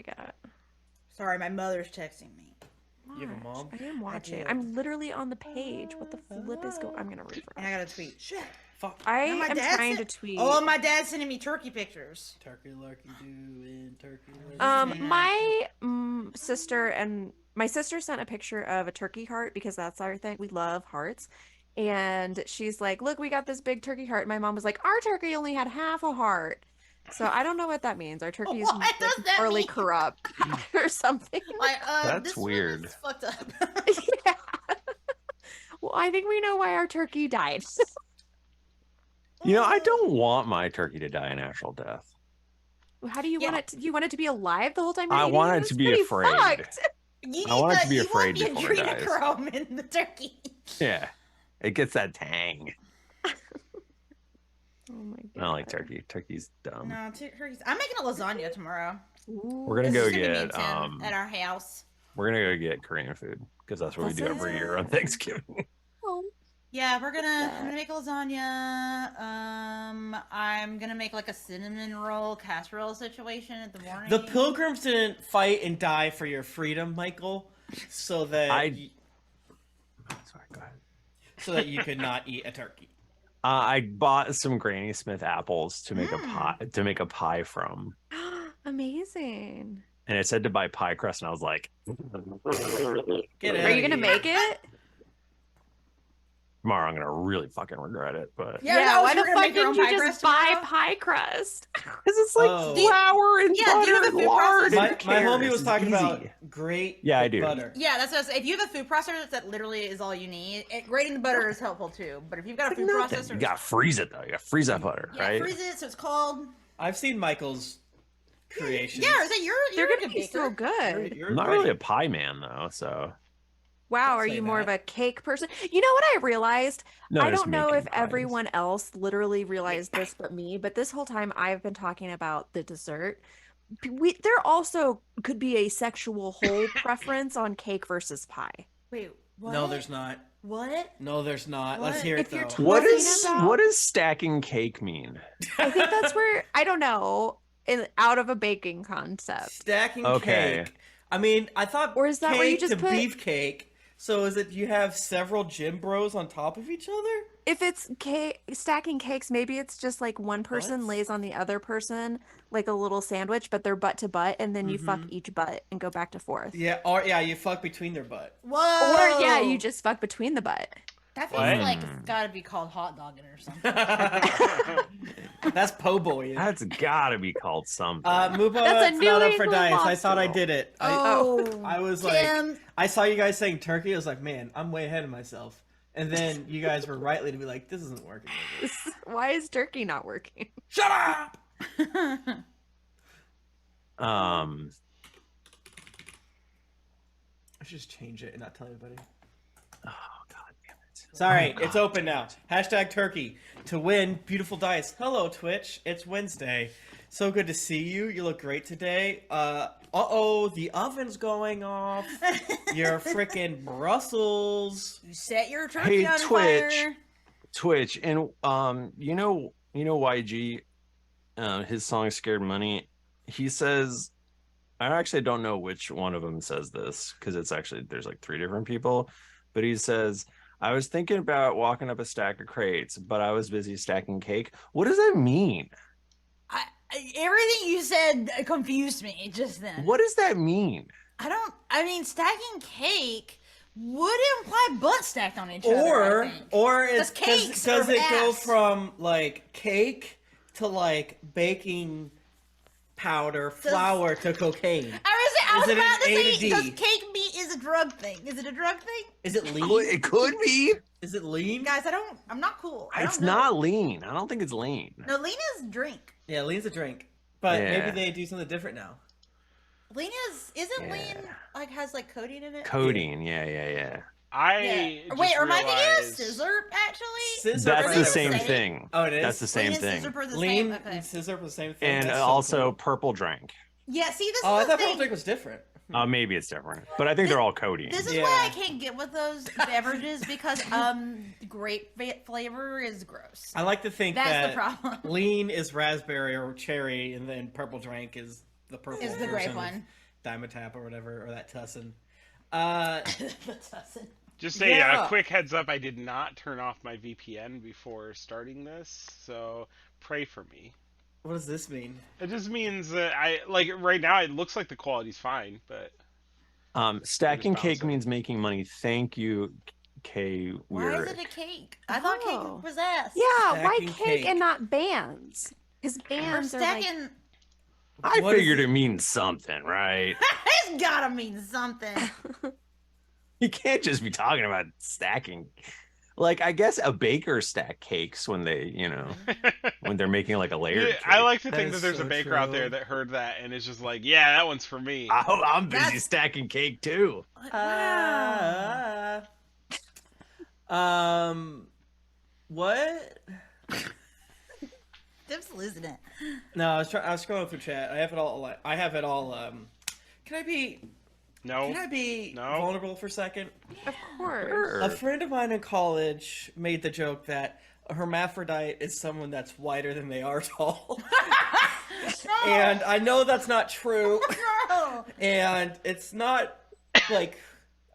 forget. Sorry, my mother's texting me. You have a mom? I am watching. I'm literally on the page. What the flip is going? I'm gonna refresh. And I got a tweet. Shit. Fuck. I Now my am dad trying sent- to tweet. Oh, my dad's sending me turkey pictures. Turkey lurkey doing turkey lurkey. My sister and my sister sent a picture of a turkey heart because that's our thing. We love hearts. And she's like, "Look, we got this big turkey heart." My mom was like, "Our turkey only had half a heart." So I don't know what that means. Our turkey is What does that morally mean? corrupt or something. Like, That's this one weird. is fucked up. Yeah. Well, I think we know why our turkey died. You know, I don't want my turkey to die a natural death. How do you Yeah. want it to, you want it to be alive the whole time you're I eating want it It's to be pretty afraid. fucked. You I want it to be you afraid want before it dies. adrenochrome in the turkey. Yeah. It gets that tang. Oh my god. I don't like turkey. Turkey's dumb. No, turkeys. I'm making a lasagna tomorrow. We're gonna This go is gonna be me get and Tim at our house. we're gonna go get Korean food because that's what we do every year on Thanksgiving. Oh, Yeah, I'm gonna make a lasagna. I'm gonna make like a cinnamon roll casserole situation in the morning. The Pilgrims didn't fight and die for your freedom, Michael, so that Sorry, go ahead. so that you could not eat a turkey. I bought some Granny Smith apples to make a pie from, amazing. and it said to buy pie crust, and I was like, Get Are you gonna make it? tomorrow I'm gonna really fucking regret it, but Yeah, no, why we're the gonna fuck make our own didn't you pie just crust buy tomorrow? pie crust? because it's like Oh. flour and Yeah, do you butter have a and food lard. processor? and My homie carrots. was It's talking easy. about great Yeah, I do. butter. Yeah, that's what I was, if you have a food processor, that literally is all you need. Grating the butter is helpful too, but if you've got a food Nothing. processor, You gotta freeze it though. You gotta freeze that butter, yeah, right? freeze it so it's cold. I've seen Michael's creations. Yeah, is that They're you're a gonna good be baker. so good. You're I'm not great. really a pie man though, so Wow, Don't are say you more of that. a cake person? You know what I realized? no, I just don't know making if pies. everyone else literally realized this but me, but this whole time I've been talking about the dessert. There also could be a sexual whole preference on cake versus pie. Wait, what? No, there's not. What? No, there's not. Let's What? hear it If you're though. What talking is about- what does stacking cake mean? I think that's where I don't know, out of a baking concept. Stacking Okay. cake. I mean, I thought Or is that cake where you just to put- beefcake. So is it you have several gym bros on top of each other? If it's stacking cakes, maybe it's just like one person What? lays on the other person like a little sandwich, but they're butt to butt, and then you fuck each butt and go back to forth. Yeah, or yeah, you fuck between their butt. Whoa! Or yeah, you just fuck between the butt. That feels What? like it's gotta be called hot dogging or something. That's po' boy. That's gotta be called something. Muba, That's a it's New not up for England dice. I thought I hospital. did it. Oh, I was Tim. like, I saw you guys saying turkey. I was like, man, I'm way ahead of myself. And then you guys were rightly to be like, this isn't working. is it? Why is turkey not working? Shut up! I should just change it and not tell anybody. Oh god damn it. Sorry, Oh, it's God open damn now. it. Hashtag turkey to win beautiful dice. Hello, Twitch. It's Wednesday. So good to see you. You look great today. Uh-oh, the oven's going off. You're freaking Brussels. You set your turkey Hey, on Twitch. fire. Twitch and you know YG, his song Scared Money, he says, I actually don't know which one of them says this because it's actually there's like 3 different people, but he says, I was thinking about walking up a stack of crates, but I was busy stacking cake. What does that mean? Everything you said confused me just then. What does that mean? I mean, stacking cake would imply butt stacked on each other. I think. Or Because does cakes does are it go ass. from like cake to like baking powder, flour to cocaine? I was Is it about to an A to say, D? does cake meat is a drug thing? Is it a drug thing? Is it lean? It could be. Is it lean? Guys, I'm not cool. I It's don't know. not lean. I don't think it's lean. No, lean is drink. Yeah, lean's a drink. But Yeah. maybe they do something different now. Lean isn't lean Yeah. like has like codeine in it? Codeine. Yeah. Yeah. Just Wait, or might be a realized- scissor actually? Scissor That's are the they same the same? thing. Oh, it is? That's the same Lean and thing. scissor are the Lean same. Okay. and scissor are the same thing. And That's so also cool. purple drink. Yeah, see, this Oh, I is the thought thing. purple drink was different. Maybe it's different, but I think they're all codeine. This is Yeah. why I can't get with those beverages because grape flavor is gross. I like to think That's that the problem. lean is raspberry or cherry, and then purple drink is the purple Is the version grape of one. Dimetap or whatever, or that Tussin. The tussin. Just say Yeah. a quick heads up, I did not turn off my VPN before starting this, so pray for me. What does this mean? It just means that right now it looks like the quality's fine, but Stacking cake bouncing. means making money. Thank you, Kay. Why is it a cake? I thought Oh. cake was ass. Yeah, why Stacking cake cake. and not bands? Because Or bands are like... stacking. I What is figured it? it means something, right? It's gotta mean something. You can't just be talking about stacking. Like, I guess a baker stack cakes when they, when they're making like a layered yeah, cake. I like to That think is that there's so a baker out there true. that heard that and is just like, yeah, that one's for me. I'm busy That's- stacking cake too. Wow. What? Tip's losing it. No, I was scrolling through chat. I have it all. Can I be No. No. No. vulnerable for a second? Of course. A friend of mine in college made the joke that a hermaphrodite is someone that's whiter than they are tall. And I know that's not true. No. And it's not like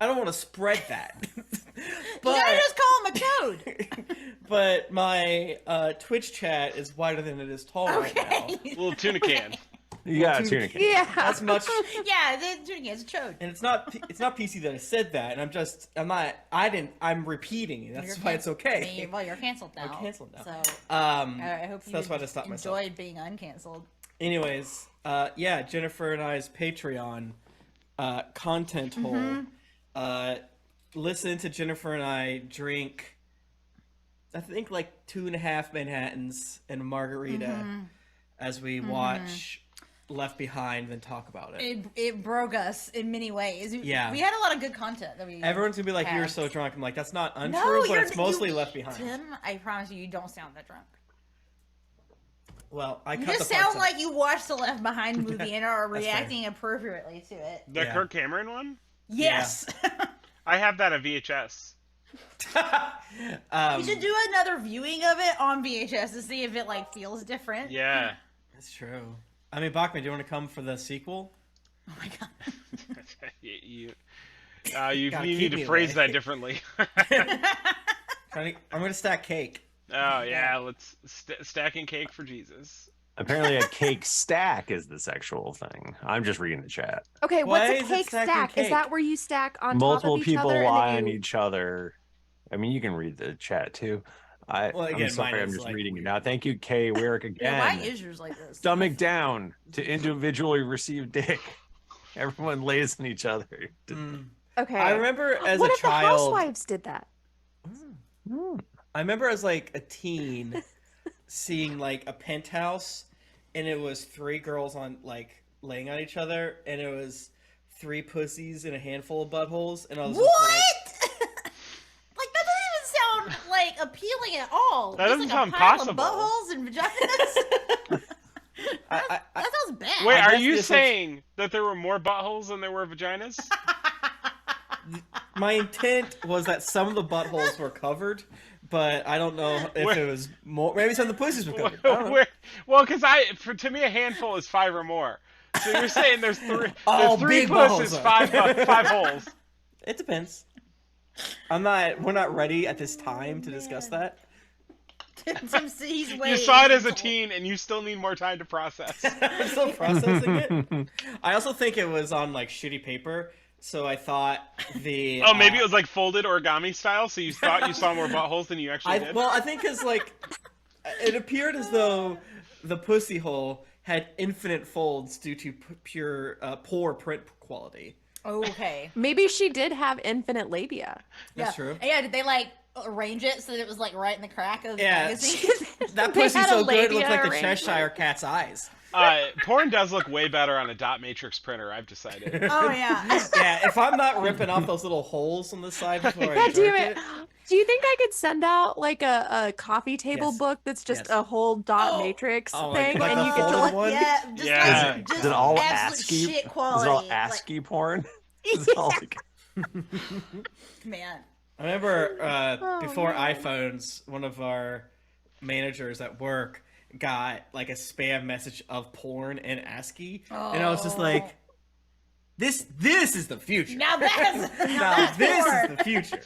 I don't want to spread that. You gotta just call him a toad. But my Twitch chat is wider than it is tall right now. Okay. Little tuna can. You got a Dude, tuna cake. Yeah. That's much, Yeah, it's a toad. and it's not PC that I said that, and I'm repeating it. That's You're why it's okay. I mean, well, you're canceled now. We're canceled now. So I I hope you that's why I stopped myself. enjoyed being uncanceled. Anyways, yeah, Jennifer and I's Patreon content hole. Listen to Jennifer and I drink, I think, like 2.5 Manhattans and a margarita as we watch Left Behind, then talk about it. It broke us in many ways. Yeah. We had a lot of good content that we. Everyone's gonna be like, "You're had. so drunk." I'm like, "That's not untrue, No, but you're it's mostly you- Left Behind." Tim, I promise you don't sound that drunk. Well, I You cut just the parts sound out. like you watched the Left Behind movie and are That's fair. reacting appropriately to it. The Yeah. Kirk Cameron one? Yes. I have that at VHS. We should do another viewing of it on VHS to see if it like feels different. Yeah. That's true. I mean, Bachmann, do you want to come for the sequel? Oh my god. you Gotta need keep to me phrase away. that differently. I'm gonna stack cake. Oh yeah, let's stacking cake for Jesus. Apparently, a cake stack is the sexual thing. I'm just reading the chat. Okay, Why what's is a it cake stacking stack? Is cake? that where you stack on Multiple top of each people other lie and on then you... each other. I mean, you can read the chat too. Well, again, I'm sorry, mine I'm is, just like, reading it weird. now. Thank you, Kay Wyrick again. Yeah, why is yours like this? Stomach down to individually receive dick. Everyone lays on each other. Okay. I remember as what a if the child. housewives did that? I remember as like a teen seeing like a penthouse, and it was 3 girls on like laying on each other, and it was 3 pussies and a handful of buttholes, and I was What? just like, Like that doesn't even sound like appealing at all. That Just doesn't like sound a pile possible. Of buttholes and vaginas. I, That sounds bad. Wait, I are guess you this was- saying that there were more buttholes than there were vaginas? my intent was that some of the buttholes were covered, but I don't know if Where- it was more. Maybe some of the pussies were covered. I don't know. Well, because to me a handful is 5 or more. So you're saying there's 3 Oh, there's 3 big buttholes, pussies, though. 5 holes. It depends. We're not ready at this time to discuss that. He's You saw it as a teen, and you still need more time to process. I'm still processing it. I also think it was on like shitty paper, so I thought the. Oh, maybe it was like folded origami style, so you thought you saw more buttholes than you actually did? I think it's like it appeared as though the pussy hole had infinite folds due to pure poor print quality. Okay. Maybe she did have infinite labia. That's true. Yeah, did they like arrange it so that it was like right in the crack of the Yeah. magazine? That They pussy's had a so good, it looked labia like the arrangement. Cheshire cat's eyes. Porn does look way better on a dot matrix printer, I've decided. Oh yeah. Yeah, if I'm not ripping off those little holes on the side before I God jerk damn it. Do you think I could send out like a coffee table Yes. book that's just Yes. a whole dot Oh. matrix Oh, like- thing like and the you get to folded like one? Yeah, just Yeah. like Is it all absolute ASCII? shit Is it quality. all ASCII porn? Is it all like- Like, man. I remember Oh, before man. iPhones, one of our managers at work got like a spam message of porn and ASCII, and I was just like, this is the future. Now that's Now this is the future.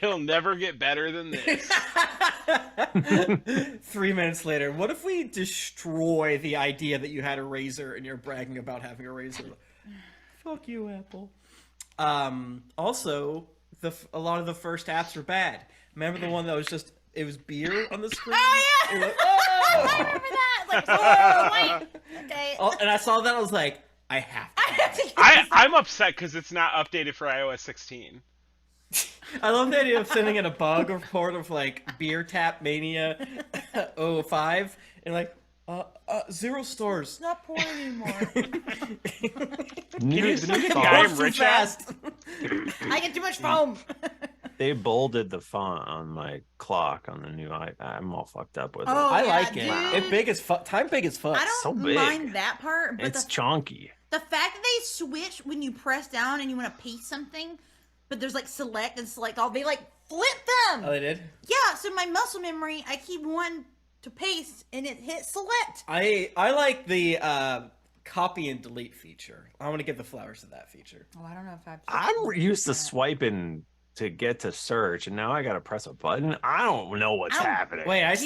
It'll never get better than this. 3 minutes later, what if we destroy the idea that you had a razor and you're bragging about having a razor? Fuck you, Apple. Also, a lot of the first apps were bad. Remember the one that was just, it was beer on the screen? Oh, yeah! You're like, oh! I remember that! Like, oh, wait! Okay. Oh, and I saw that, I was like, I have to. I have to get I'm upset because it's not updated for iOS 16. I love the idea of sending in a bug report of like Beer Tap Mania 05 and like 0 stores. It's not porn anymore. Can you send me the song- guy Works I'm too rich at? fast. I get too much foam. They bolded the font on my clock on the new iPad. I'm all fucked up with it. Oh, I yeah, like it. dude. It's big as fuck. Time big as fuck. I don't so big. mind that part, but It's the chonky. fact that they switch when you press down and you want to paste something, but there's like select and select all, they like flip them. Oh, they did? Yeah, so my muscle memory, I keep wanting to paste and it hits select. I like the copy and delete feature. I want to give the flowers to that feature. Oh, I don't know if I'm used to swiping to get to search, and now I gotta press a button. I don't know what's I don't- happening. Wait, I Get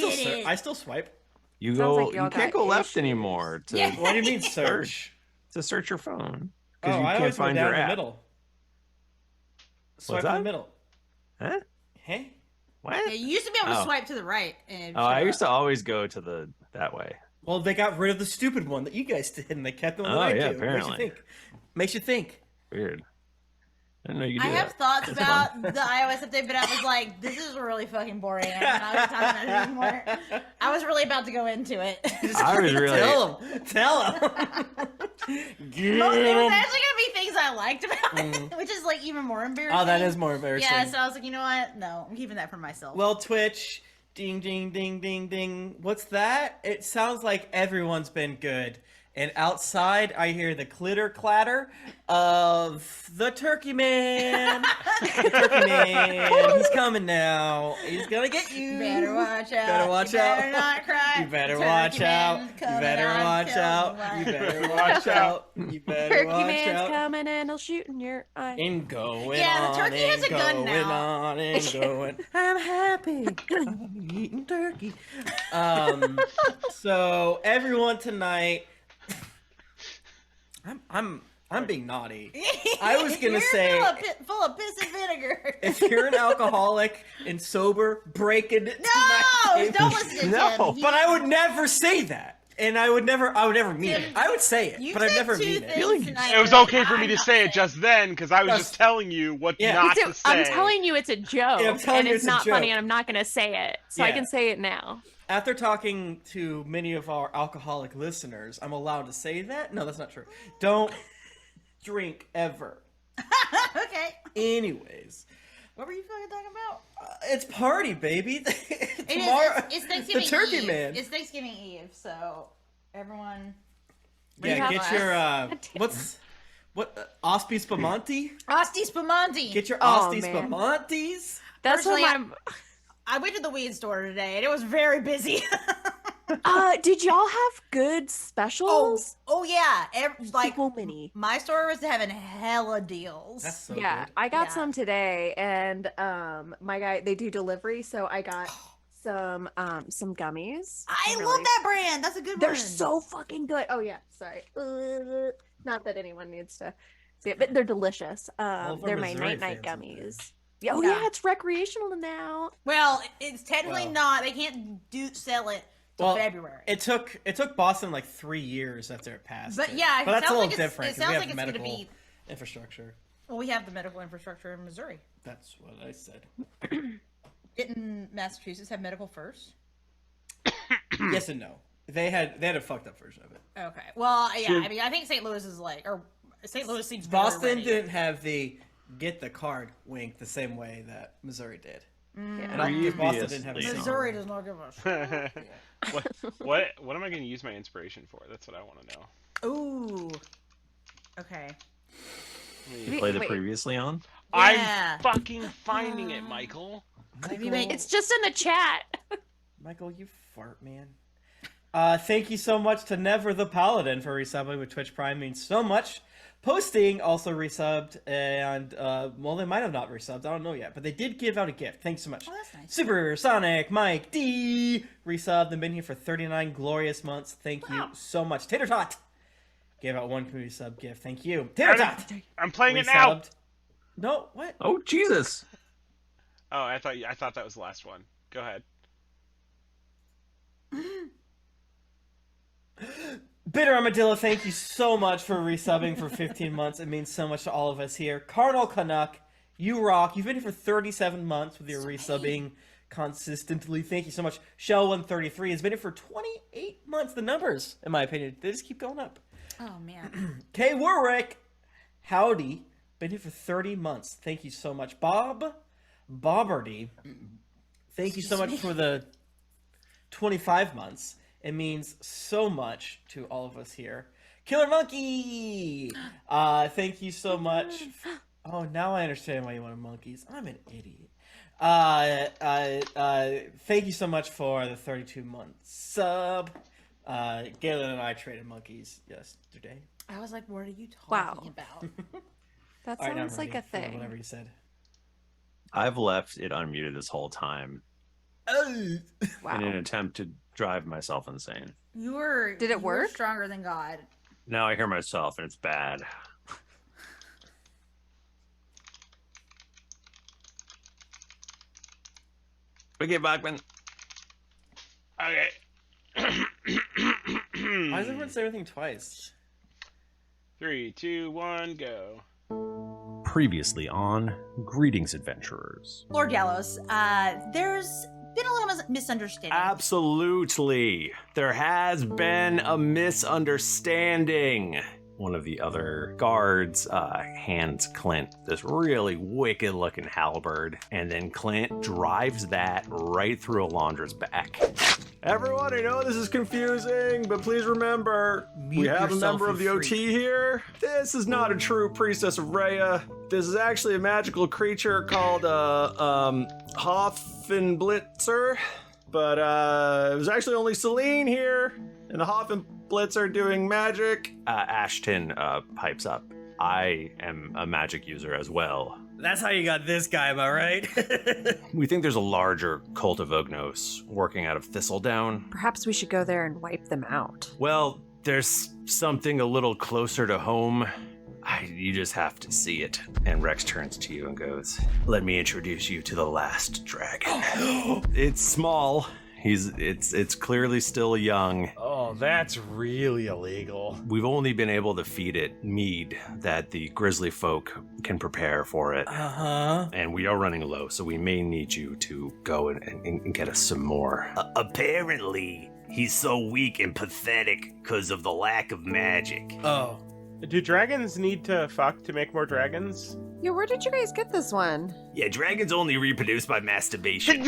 it. still swipe. you Sounds go. like y'all You can't got go left issues. anymore to Yeah. What do you mean search? to search your phone Oh, because you I can't always go find down your the app. middle. Swipe in that? the middle. Huh? Hey? What? Yeah, you used to be able to Oh. swipe to the right. And Oh, I used to always go to that way. Well, they got rid of the stupid one that you guys did, and they kept the one that Oh, I yeah, do. apparently. Makes you think. Weird. I didn't know you I did have that. thoughts That's about fun. the iOS update, but I was like, this is really fucking boring. I'm not going to talk about it anymore. I was really about to go into it. I was really. Tell him. Get Well, it was 'em. actually going to be things I liked about it, which is like even more embarrassing. Oh, that is more embarrassing. Yeah, so I was like, you know what? No, I'm keeping that for myself. Well, Twitch, ding, ding, ding, ding, ding. What's that? It sounds like everyone's been good. And outside, I hear the clitter clatter of the Turkey Man. The Turkey Man. He's coming now. He's gonna get you. Better watch out. Better watch you better out. not cry. You better Turkey watch out. Man's You coming, better I'm watch telling out. why. You better watch out. You better Turkey watch man's out. coming and he'll shoot in your eye. And going Yeah, the on turkey has and a gun going now. on and going. I'm happy. I'm eating turkey. So everyone tonight, I'm being naughty. I was gonna You're say, full of piss and vinegar. if you're an alcoholic and sober, break it No, tonight. don't listen to No, him. But I would never say that. And I would never mean it. I would say it, You but I'd said never two mean it. things tonight It was that okay for me I'm to not say it saying. just then because I was Yes. just telling you what Yeah. not to say. I'm telling you it's a joke, Yeah, I'm telling and you it's it's a not funny, joke. and I'm not going to say it, so I Yeah. can say it now. After talking to many of our alcoholic listeners, I'm allowed to say that? No, that's not true. Don't drink ever. Okay. Anyways, What were you fucking talking about? it's party, baby. It Tomorrow, is. It's Thanksgiving the Turkey Eve. Man. It's Thanksgiving Eve, so everyone. Yeah, We get have your us. Ospi Spamonti? Asti Spamonti. Get your Oh, Ospi man. Spamontis. That's what Personally, my. I went to the weed store today, and it was very busy. Did y'all have good specials? oh yeah. Like So many. my store was having hella deals. That's so Yeah, good. I got Yeah. some today, and my guy, they do delivery, so I got some gummies. I Really- love that brand. That's a good They're one. so fucking good. Oh yeah, sorry. Not that anyone needs to see it, but they're delicious. All of our They're my Missouri night fans out there. gummies. Yeah, oh Yeah. yeah, it's recreational now. Well, it's technically Well. not. They can't sell it till Well, February. It took Boston like 3 years after it passed. But it. yeah, but it that's a sounds little like different. It 'cause we sounds have like it's going to medical be. infrastructure. Well, we have the medical infrastructure in Missouri. That's what I said. Didn't Massachusetts have medical first? Yes and no. They had a fucked up version of it. Okay. Well, yeah. Should- I mean, I think St. Louis is like, or St. Louis seems very Boston ready. didn't have the get the card wink the same way that Missouri did. Mm. And I think Boston didn't have the same. Missouri does not give a shit. what am I going to use my inspiration for? That's what I want to know. Ooh. Okay. You played it Wait. previously on? Yeah. I'm fucking finding it, Michael. Maybe make It's just in the chat. Michael, you fart, man. Thank you so much to Never the Paladin for resubbing with Twitch Prime. Means so much. Posting also resubbed, and well, they might have not resubbed. I don't know yet, but they did give out a gift. Thanks so much. Oh, that's nice. Super Sonic Mike D resubbed and been here for 39 glorious months. Thank you so much. Tater Tot gave out one community sub gift. Thank you. Tater Tot. I'm playing it now. Resubbed. No, what? Oh Jesus! Oh, I thought that was the last one. Go ahead. Bitter Armadillo, thank you so much for resubbing for 15 months. It means so much to all of us here. Cardinal Canuck, you rock. You've been here for 37 months with your resubbing consistently. Thank you so much. Shell133 has been here for 28 months. The numbers, in my opinion, they just keep going up. Oh, man. Kay Warwick, howdy. Been here for 30 months. Thank you so much. Bob Bobberdy, thank you so much for the 25 months. It means so much to all of us here. Killer Monkey! Thank you so much. Oh, now I understand why you wanted monkeys. I'm an idiot. Thank you so much for the 32-month sub. Galen and I traded monkeys yesterday. I was like, what are you talking Wow. about? That All right, now I'm sounds like ready a for thing. whatever you said. I've left it unmuted this whole time in an Wow. attempt to drive myself insane. Did it you were work? stronger than God. Now I hear myself and it's bad. Okay, Bachmann. Okay. Why does everyone say everything twice? 3, 2, 1, go. Previously on Greetings Adventurers. Lord Gallows, there's been a little misunderstanding. Absolutely. There has been a misunderstanding. One of the other guards hands Clint this really wicked looking halberd, and then Clint drives that right through Alondra's back. Everyone, I know this is confusing, but please remember, we have a member of the OT here. This is not a true priestess of Rhea. This is actually a magical creature called Hoffenblitzer. But it was actually only Selene here, and the Hoffenblitzer doing magic. Ashton pipes up. I am a magic user as well. That's how you got this guy, am I right? We think there's a larger cult of Ognos working out of Thistledown. Perhaps we should go there and wipe them out. Well, there's something a little closer to home. You just have to see it. And Rex turns to you and goes, "Let me introduce you to the last dragon." It's small. It's clearly still young. Oh, that's really illegal. We've only been able to feed it mead that the grizzly folk can prepare for it. Uh-huh. And we are running low, so we may need you to go and get us some more. Apparently, he's so weak and pathetic because of the lack of magic. Oh. Do dragons need to fuck to make more dragons? Yeah, where did you guys get this one? Yeah, dragons only reproduce by masturbation.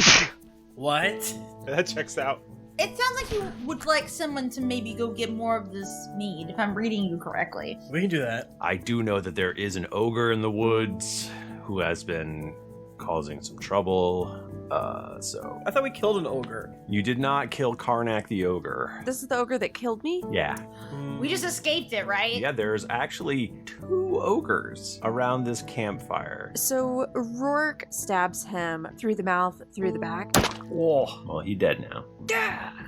What? That checks out. It sounds like you would like someone to maybe go get more of this mead, if I'm reading you correctly. We can do that. I do know that there is an ogre in the woods who has been causing some trouble. So I thought we killed an ogre. you did not kill Karnak the ogre. This is the ogre that killed me? Yeah. We just escaped it, right? Yeah, there's actually 2 ogres around this campfire. So Rourke stabs him through the mouth, through the back. Whoa. Well, he's dead now.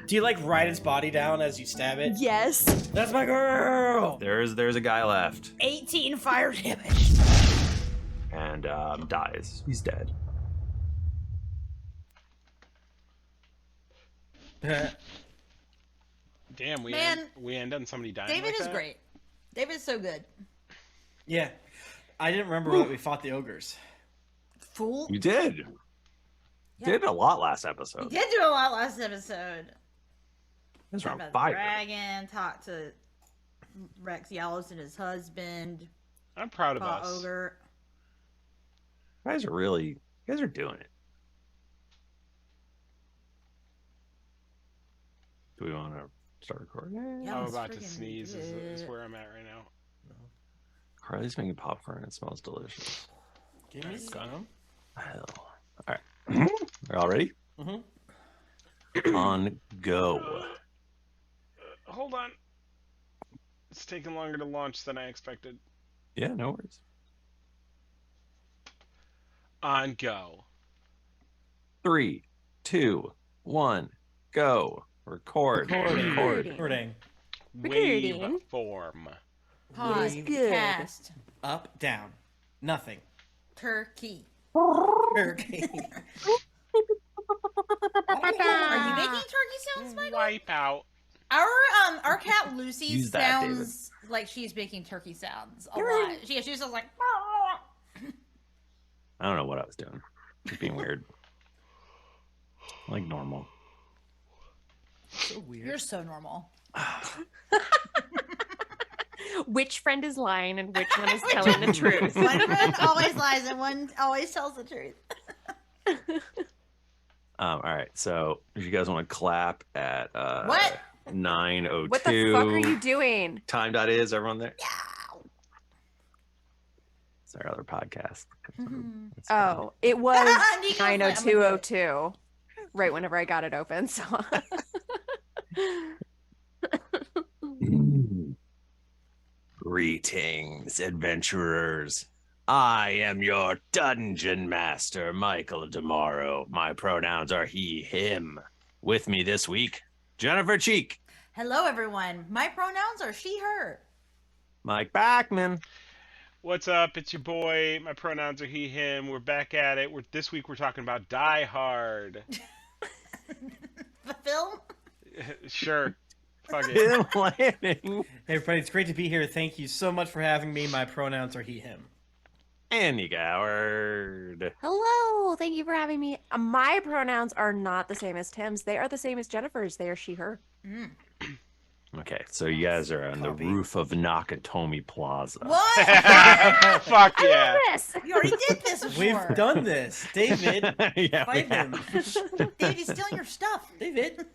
Do you like ride his body down as you stab it? Yes. That's my girl! There's a guy left 18 fire damage. and dies. He's dead. Damn, we Man, end on somebody dying. David like is that? great. David's so good. Yeah. I didn't remember that we fought the ogres. Fool. You did. Yeah. Did a lot last We episode. did do a lot last episode. That's Talked around about the 5. dragon, talked to Rex Yallows and his husband, I'm proud of fought us. Ogre. You guys are doing it. Do we want to start recording? Yeah, I'm let's about to friggin' sneeze do is it. where I'm at right now. Carly's making popcorn. It smells delicious. Give me some. Hell. All right. Are y'all ready? Mhm. On go. hold on. It's taking longer to launch than I expected. Yeah, no worries. On go. 3, 2, 1, go. Record. Recording. Wave Recording. form. Pause. It is good. Cast. Up, down. Nothing. Turkey. Turkey. Are you making turkey sounds, Michael? Wipe out. Our cat Lucy Use that, sounds like she's making turkey sounds a lot. She sounds like. I don't know what I was doing. Just being weird. Like normal. So weird. You're so normal. Which friend is lying and which one is telling the truth? One friend always lies and one always tells the truth. All right. So if you guys want to clap at What? 9:02. What the fuck are you doing? Time.is, everyone there? Yeah. It's our other podcast. Mhm. It's fun. Oh, it was Nika's like, I'm gonna do it. 9:02:02. Right whenever I got it open. So Greetings, adventurers. I am your dungeon master, Michael DiMauro. My pronouns are he, him. With me this week, Jennifer Cheek, Hello, everyone. My pronouns are she, her. Mike Bachmann, What's up? It's your boy. My pronouns are he, him. We're back at it. This week we're talking about Die Hard. The film? Sure. Fuck it. Tim Lanning, Hey everybody, it's great to be here. Thank you so much for having me. My pronouns are he, him. and Nika Howard. hello, thank you for having me. My pronouns are not the same as Tim's. They are the same as Jennifer's. They are she, her. Mm. Okay, so you guys are on the Copy. roof of Nakatomi Plaza. What? Fuck I yeah. love this. You already did this before. We've done this. David, Yeah, we fight him. have. David, he's stealing your stuff. David.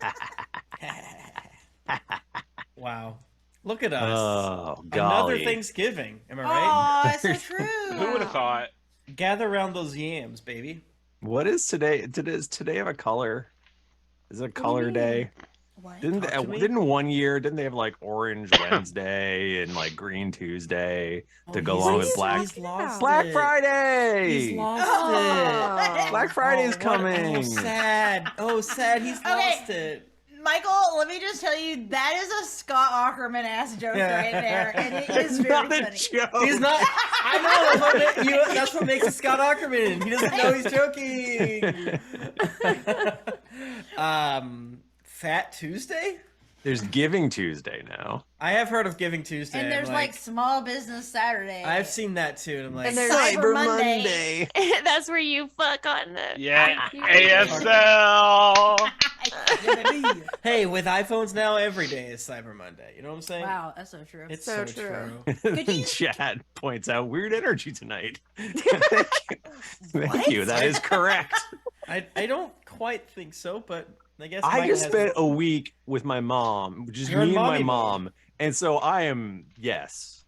Wow. Look at us. Oh, Another golly. Thanksgiving. Am I right? Oh, it's so true. Who would have thought? Gather around those yams, baby. What is today? Is today have a color? Is it a color day? What? Didn't Talk to me. didn't one year didn't they have like Orange Wednesday and like Green Tuesday to go he's- along with he's- Black he's lost Black it. Friday? He's lost Oh. it. Black Friday's what- coming. Oh, sad. Oh, sad. He's Okay. lost it. Michael, let me just tell you, that is a Scott Ackerman ass joke right there, and it is It's very not a funny. joke. He's not. I know. That's what makes it Scott Ackerman. He doesn't know he's joking. Fat Tuesday? There's Giving Tuesday now. I have heard of Giving Tuesday. And there's I'm like Small Business Saturday. I've seen that too, and I'm like, And there's Cyber Monday. That's where you fuck on the Yeah. Yeah. ASL. hey, with iPhones now, every day is Cyber Monday. You know what I'm saying? Wow, that's so true. It's So so, true. true. Could you- Chad points out weird energy tonight. Thank you. That is correct. I don't quite think so, but I guess I Mike just has- spent a week with my mom, just You're in me and my mommy mom, and so I am yes.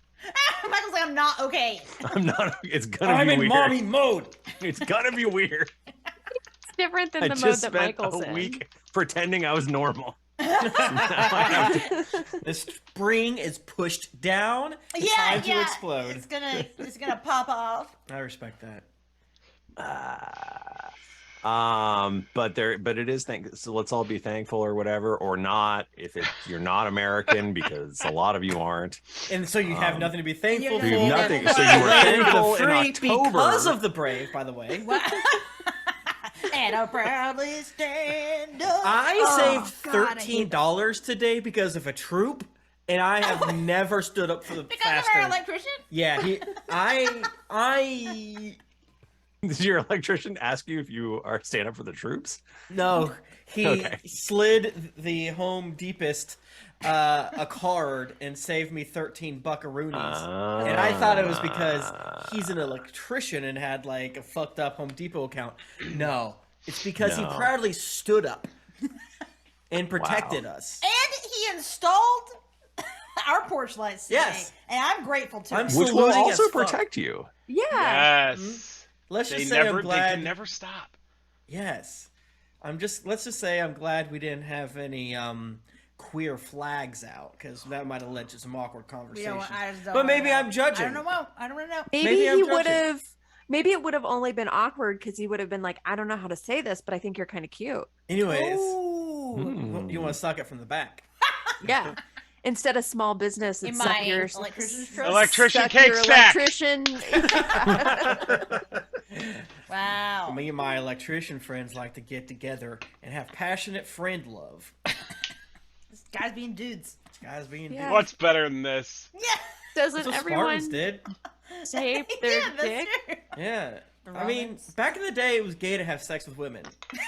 Michael's like, I'm not okay. I'm not. It's gonna I'm be in weird. mommy mode. It's gonna be weird. It's different than I the mode just that spent Michael's a in. week pretending I was normal. The spring is pushed down. It's Yeah, time yeah. to explode. It's gonna pop off. I respect that. But it is so let's all be thankful or whatever, or not if you're not American, because a lot of you aren't. And so you have nothing to be thankful for. You have nothing. So you were And thankful the in free October. because of the brave, by the way. And I'll proudly stand up. I Oh, saved God, I hate $13 today because of a troop, and I have never stood up for the because faster. of our electrician? Yeah, I Did your electrician ask you if you are stand up for the troops? no. He Okay. slid the Home Deepest a card and saved me 13 buckaroonies. And I thought it was because he's an electrician and had like a fucked up Home Depot account. No, it's because No. he proudly stood up and protected us. And he installed our porch lights today. Yes. And I'm grateful to I'm him. so- Which will Saluting also as fuck. protect you. Yeah. Yes. Let's They just say I'm they glad. can never stop. Yes, let's just say I'm glad we didn't have any queer flags out, because that might have led to some awkward conversations. I just don't But maybe know. I'm judging. I don't know. I don't know. Maybe I'm he judging. would have. Maybe it would have only been awkward because he would have been like, I don't know how to say this, but I think you're kind of cute. Anyways, Ooh. you want to suck it from the back. Yeah. Instead of small business, In it's my suck your electrician's suck truck? Electrician cake your stack. electrician. Wow. Me and my electrician friends like to get together and have passionate friend love. This guy's being dudes. Guys being Yeah. What's better than this? Yeah. Doesn't That's what everyone Spartans did. tape their Yeah, that's dick? true. Yeah. The I mean, Romans. back in the day, it was gay to have sex with women. Okay,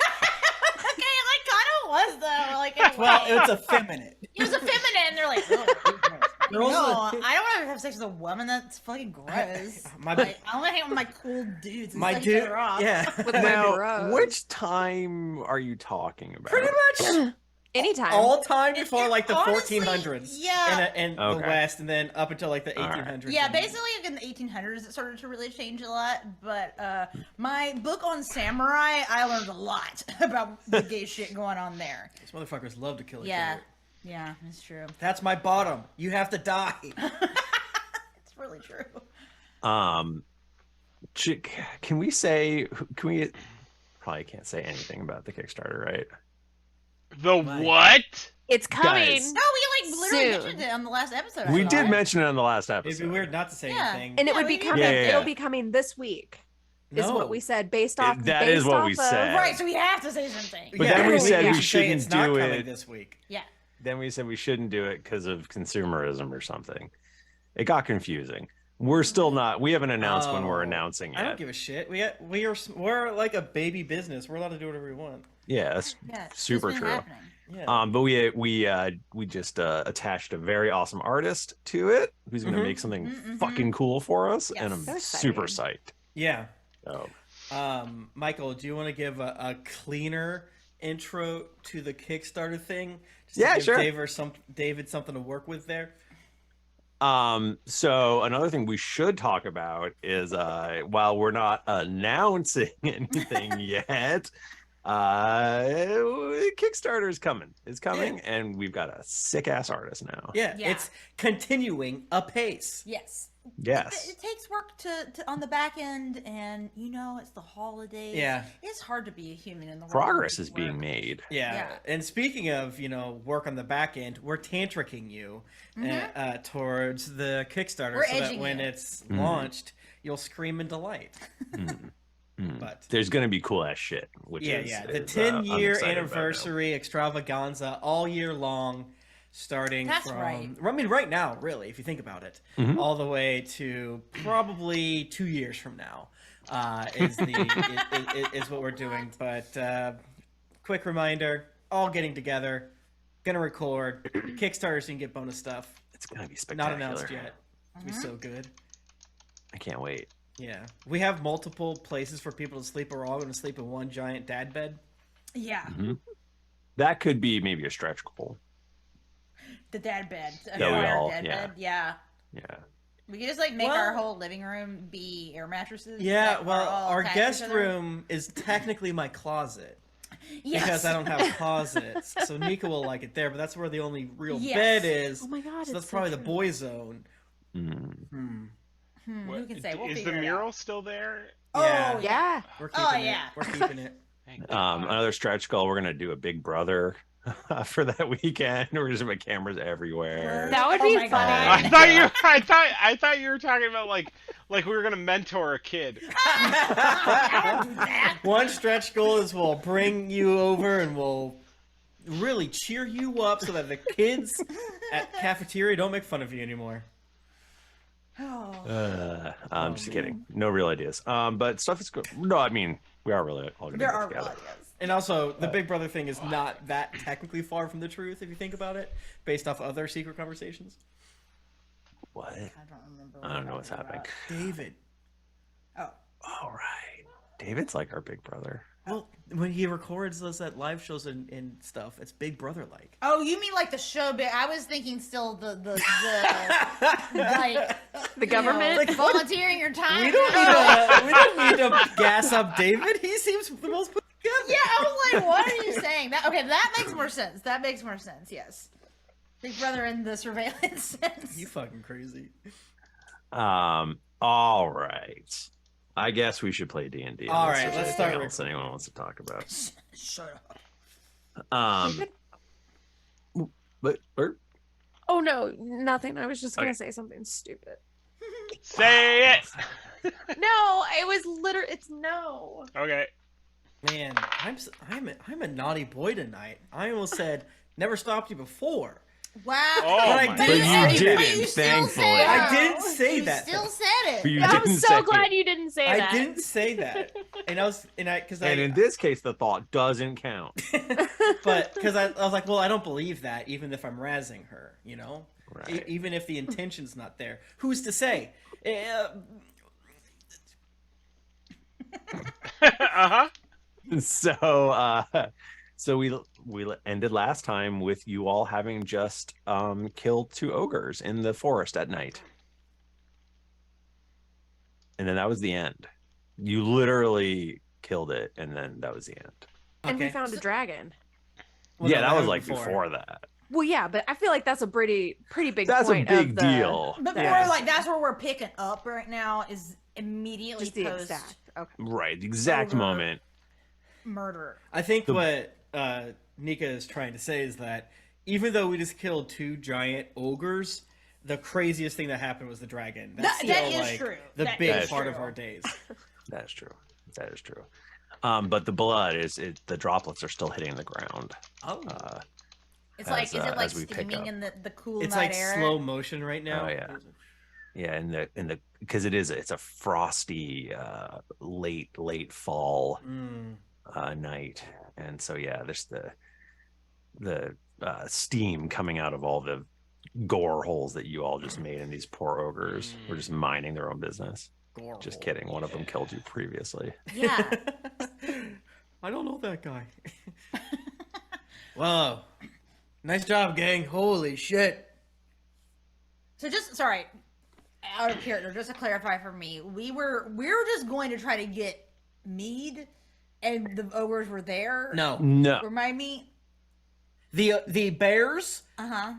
like kind of was though. Like in a Well, way. it's effeminate. It was effeminate, and they're like, oh, Girls no, are- I don't want to have sex with a woman. That's fucking gross. Like, I want to hang out with my cool dudes. And my suck each dude, other off. yeah. With my Now, bros. which time are you talking about? Pretty much Anytime. all time before like the honestly, 1400s. yeah. In the Okay. West, and then up until like the All right. 1800s. Yeah, basically in the 1800s it started to really change a lot. But my book on samurai, I learned a lot about the gay shit going on there. These motherfuckers love to kill each Yeah, other. yeah, it's true. That's my bottom. You have to die. It's really true. Can we say? Can we? Probably can't say anything about the Kickstarter, right? The what? It's coming. Guys. No, we like literally Soon. mentioned it on the last episode. I We thought. did mention it on the last It'd episode. be weird not to say Yeah. anything. And it Yeah, would we be did. coming. Yeah, yeah. It'll be coming this week. Is No. what we said based off. That is based what off we of- said. Right, so we have to say something. But then we said we should say shouldn't it's not do coming it. this week. Yeah. Then we said we shouldn't do it because of consumerism or something. It got confusing. We're still not. We haven't announced when we're Oh, announcing I don't yet. give a shit. We're like a baby business. We're allowed to do whatever we want. Yeah, that's Yeah, it's super been true. happening. Yeah. But we just attached a very awesome artist to it who's going to Mhm. make something Mhm. fucking cool for us, and I'm Yes. So super exciting. psyched. Yeah. So, Michael, do you want to give a cleaner intro to the Kickstarter thing? Just to Yeah, give sure. David something to work with there. So another thing we should talk about is while we're not announcing anything yet, Kickstarter is coming. It's coming, and we've got a sick ass artist now. Yeah, Yeah. it's continuing apace. Yes. Yes. It takes work to on the back end, and it's the holidays. Yeah. It's hard to be a human in the world. Progress and is being work. made. Yeah. Yeah. And speaking of, work on the back end, we're tantricking you towards the Kickstarter We're so that edging when you. it's launched, you'll scream in delight. But There's gonna be cool ass shit. Which yeah, is, the is, 10-year I'm excited about now. anniversary extravaganza all year long, starting That's from right. I mean, right now, really, if you think about it, Mhm. all the way to probably 2 years from now is is what we're doing. But quick reminder: all getting together, gonna record Kickstarter, so you can get bonus stuff. It's gonna be Not spectacular. announced yet. It's gonna be so good. I can't wait. Yeah, we have multiple places for people to sleep. We're all going to sleep in one giant dad bed. Yeah. Mhm. That could be maybe a stretch goal. The dad bed. A Yeah, we fire all- dad yeah. bed. Yeah. Yeah. We could just make Well- our whole living room be air mattresses. Yeah, that are well, all our attached to guest each other. room is technically my closet Yes. because I don't have closets. So Nika will like it there, but that's where the only real Yes. bed is. Oh my god! So that's it's probably so the true. boy zone. Mm. Who can say? We'll Is the figure it mural out. still there? Oh, Yeah. Yeah. We're keeping Oh, it. yeah. We're keeping it. Thank God. Another stretch goal. We're gonna do a Big Brother for that weekend. We're just gonna have cameras everywhere. That would Oh be my funny. God. I thought you were talking about like we were gonna mentor a kid. I would do that. One stretch goal is we'll bring you over and we'll really cheer you up so that the kids at cafeteria don't make fun of you anymore. Oh. I'm just kidding. No real ideas. But stuff is good. No, I mean we are really all gonna There get are together. real ideas. And also, the Big Brother thing is not that technically far from the truth if you think about it, based off other secret conversations. What? I don't remember. I don't know what's happening. David. Oh. All right. David's like our big brother. Well, when he records those at live shows and stuff, it's Big Brother like. Oh, you mean like the show bit? I was thinking still the like The government. Like, volunteering your time. We don't need to gas up David. He seems the most put together. Yeah, I was like, what are you saying? That makes more sense. That makes more sense. Yes. Big Brother in the surveillance sense. You fucking crazy. All right. I guess we should play D&D. All unless right, there's let's anything start else anyone wants to talk about. Shut up. But Oh no, nothing. I was just gonna say something stupid. Say it. No, it was literally. It's no. Okay. Man, I'm a naughty boy tonight. I almost said never stopped you before. Wow. Oh, But I my didn't God. say You that. didn't, You still thankfully. said it. I didn't say You that. still said it. You I'm didn't so say glad it. you didn't say I that. didn't say that, and in this case, the thought doesn't count. but because I was like, well, I don't believe that, even if I'm razzing her, you know, Right. Even if the intention's not there, who's to say? Uh-huh. So we ended last time with you all having just killed 2 ogres in the forest at night, and then that was the end. You literally killed it, and then that was the end. And we Okay. found a dragon. Well, Yeah, no, that was happened like before that. Well, yeah, but I feel like that's a pretty big That's a point big of the, deal. But Yeah. more like that's where we're picking up right now is immediately Just the post exact. Okay. Right, the exact Ogre. moment. murder. I think what Nika is trying to say is that even though we just killed 2 giant ogres, the craziest thing that happened was the dragon. That's That still is like true. the That big is part true. of our days. That is true. That is true. But the blood the droplets are still hitting the ground. Oh, It's like, is it like as we pick steaming up. in the cool it's night like air? slow motion right now. Oh, yeah. Yeah, in the because it's a frosty late fall night, and so yeah, there's the steam coming out of all the gore holes that you all just made, and these poor ogres were just minding their own business. Gore Just hole. kidding. One of them killed you previously. Yeah. I don't know that guy. Whoa. Nice job, gang. Holy shit. So just sorry, out of character, just to clarify for me, we were just going to try to get mead, and the ogres were there. No. No. Remind me. The bears Uh-huh.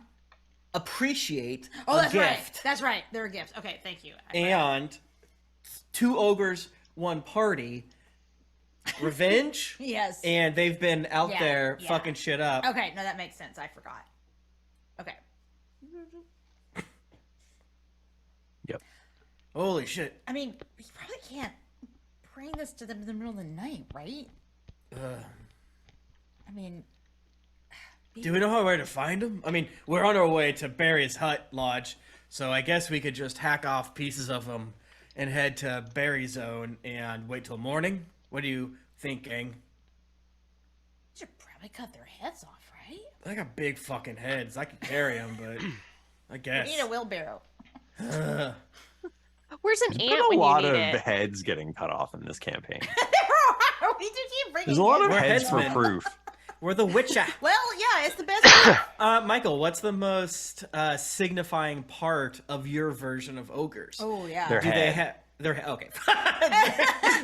appreciate Oh, a that's right. gift. That's right. They're a gift. Okay, thank you. And 2 ogres, 1 party. Revenge. Yes. And they've been out Yeah, there yeah. fucking shit up. Okay, no, that makes sense. I forgot. Okay. Yep. Holy shit. I mean, we probably can't bring this to them in the middle of the night, right? I mean, Do we know where to find them? I mean, we're on our way to Barry's hut lodge, so I guess we could just hack off pieces of them and head to Barry's zone and wait till morning. What do you think, gang? we should probably cut their heads off, right? They got big fucking heads. I could carry them, but I guess. We need a wheelbarrow. Where's an There's ant been a when lot you of need it? heads getting cut off in this campaign. We just keep bringing There's a lot of We're heads for headsmen. proof. We're the Witcher. Well, yeah, it's the best. Michael, what's the most signifying part of your version of ogres? Oh yeah. Their Do they head. have their okay?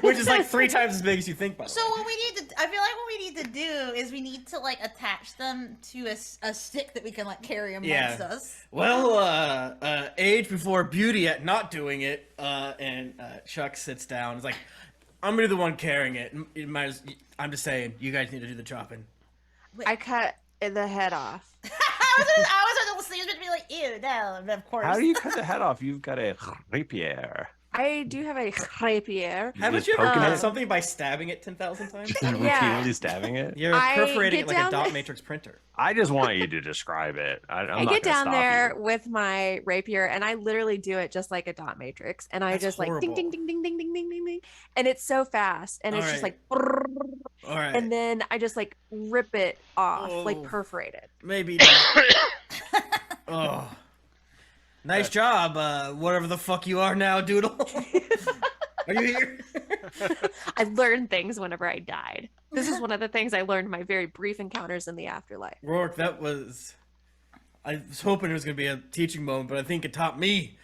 Which is like 3 times as big as you think. By the So way. what we need to, I feel like what we need to do is we need to like attach them to a stick that we can like carry amongst Yeah. us. Well, age before beauty at not doing it, and Chuck sits down. It's like, I'm gonna be the one carrying it. I'm just saying, you guys need to do the chopping. I cut the head off. I was on the sleeves to be like, ew, no, and of course. How do you cut the head off? You've got a rapier. I do have a rapier. Haven't just you ever poking done it? something by stabbing it 10,000 times? And Yeah. repeatedly stabbing it. You're I perforating get it like a down dot there- matrix printer. I just want you to describe it. I'm I not get gonna down stop there you. with my rapier and I literally do it just like a dot matrix. And I That's just like ding, horrible. ding, ding, ding, ding, ding, ding, ding, ding. And it's so fast. And it's just Alright. like, brrrr, All right, and then I just like rip it off, like Oh. perforate it. maybe. Not. Oh, nice job. Whatever the fuck you are now, Doodle. Are you here? I learned things whenever I died. This is one of the things I learned in my very brief encounters in the afterlife. Rourke, that was. I was hoping it was gonna be a teaching moment, but I think it taught me.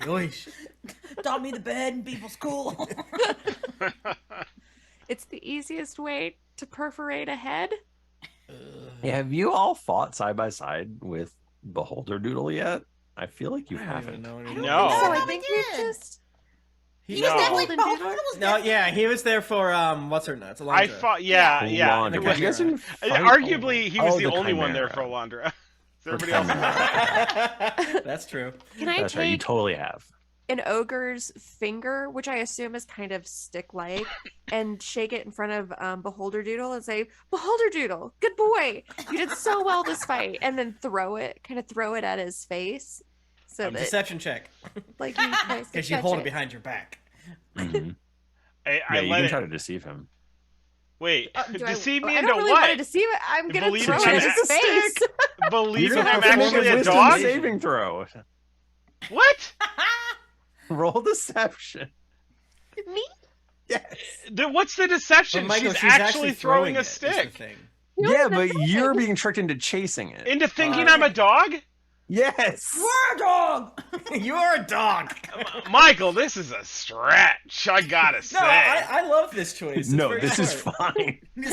Yoish. Taught me the bed in people's school. It's the easiest way to perforate a head. Have you all fought side by side with Beholder Doodle yet? I feel like you I don't even haven't. know I anymore. No. So I we think did. we've just. He No. was definitely Golden Beholder Doodle? was No, definitely- yeah, he was there for I what's her nuts, Alondra. fought. Yeah, yeah. Alondra. Okay. You guys didn't fight Arguably, he was Oh, the only one there for Chimera. Alondra. For Everybody else. Chimera. That's true. Can I That's right. You take totally have. an ogre's finger, which I assume is kind of stick-like, and shake it in front of Beholder Doodle and say, "Beholder Doodle, good boy, you did so well this fight," and then throw it at his face, so that Deception check. like you guys Because you hold it behind your back. Mhm. I Yeah, you let can it. try to deceive him. Wait, deceive me I into don't really what? want to deceive it. I'm gonna Believe throw in it at him. his face. Believe You're in I'm gonna have to actually make a wisdom dog? saving throw. What? Roll deception. Me? Yes. What's the deception? But Michael, she's, she's actually throwing a it, is the stick thing. Yeah, but you're being tricked into chasing it. into thinking I'm a dog. Yes. We're a dog. You are a dog. Michael, this is a stretch. I gotta say. No, I love this choice. It's No, very this is smart. fine. This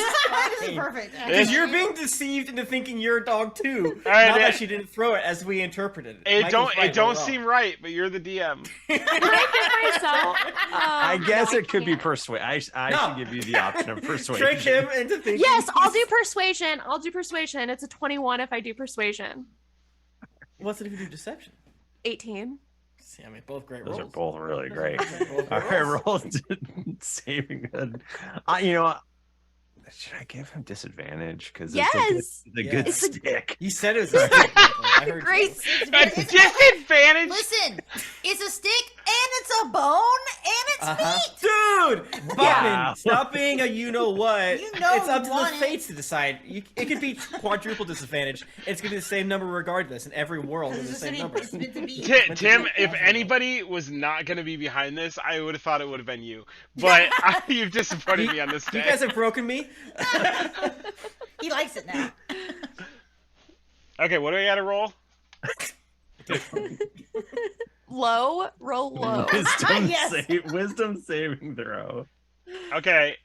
is perfect. Because you're being deceived into thinking you're a dog too. All right, Not that she didn't throw it as we interpreted it. It Michael's right, don't we're wrong. seem right, but you're the DM. Can I give myself? I guess no, it could be can't. persuade. I No. should give you the option of persuasion. Trick him into thinking. Yes, I'll do persuasion. I'll do persuasion. It's a 21 if I do persuasion. What's it if you do deception? 18. See, I mean, both great Those rolls. are both really great. Both All great right, rolls. roll saving good. You know what? Should I give him disadvantage? Because Yes! it's a Yeah. good It's a- stick. You said it was a stick, Michael. I heard Great. you. A disadvantage. Listen, it's a stick and it's a bone and it's meat. Dude! Bachmann, stop being a you-know-what. You know it's up you to want the it. fates to decide. It could be quadruple disadvantage. It's going to be the same number regardless in every world with the It's same number. meant to be. Tim, if anybody was not going to be behind this, I would have thought it would have been you. But you've disappointed me on this You day. guys have broken me. He likes it now. Okay, what do I got to roll? Low, roll low. Wisdom, Yes. wisdom saving throw. Okay.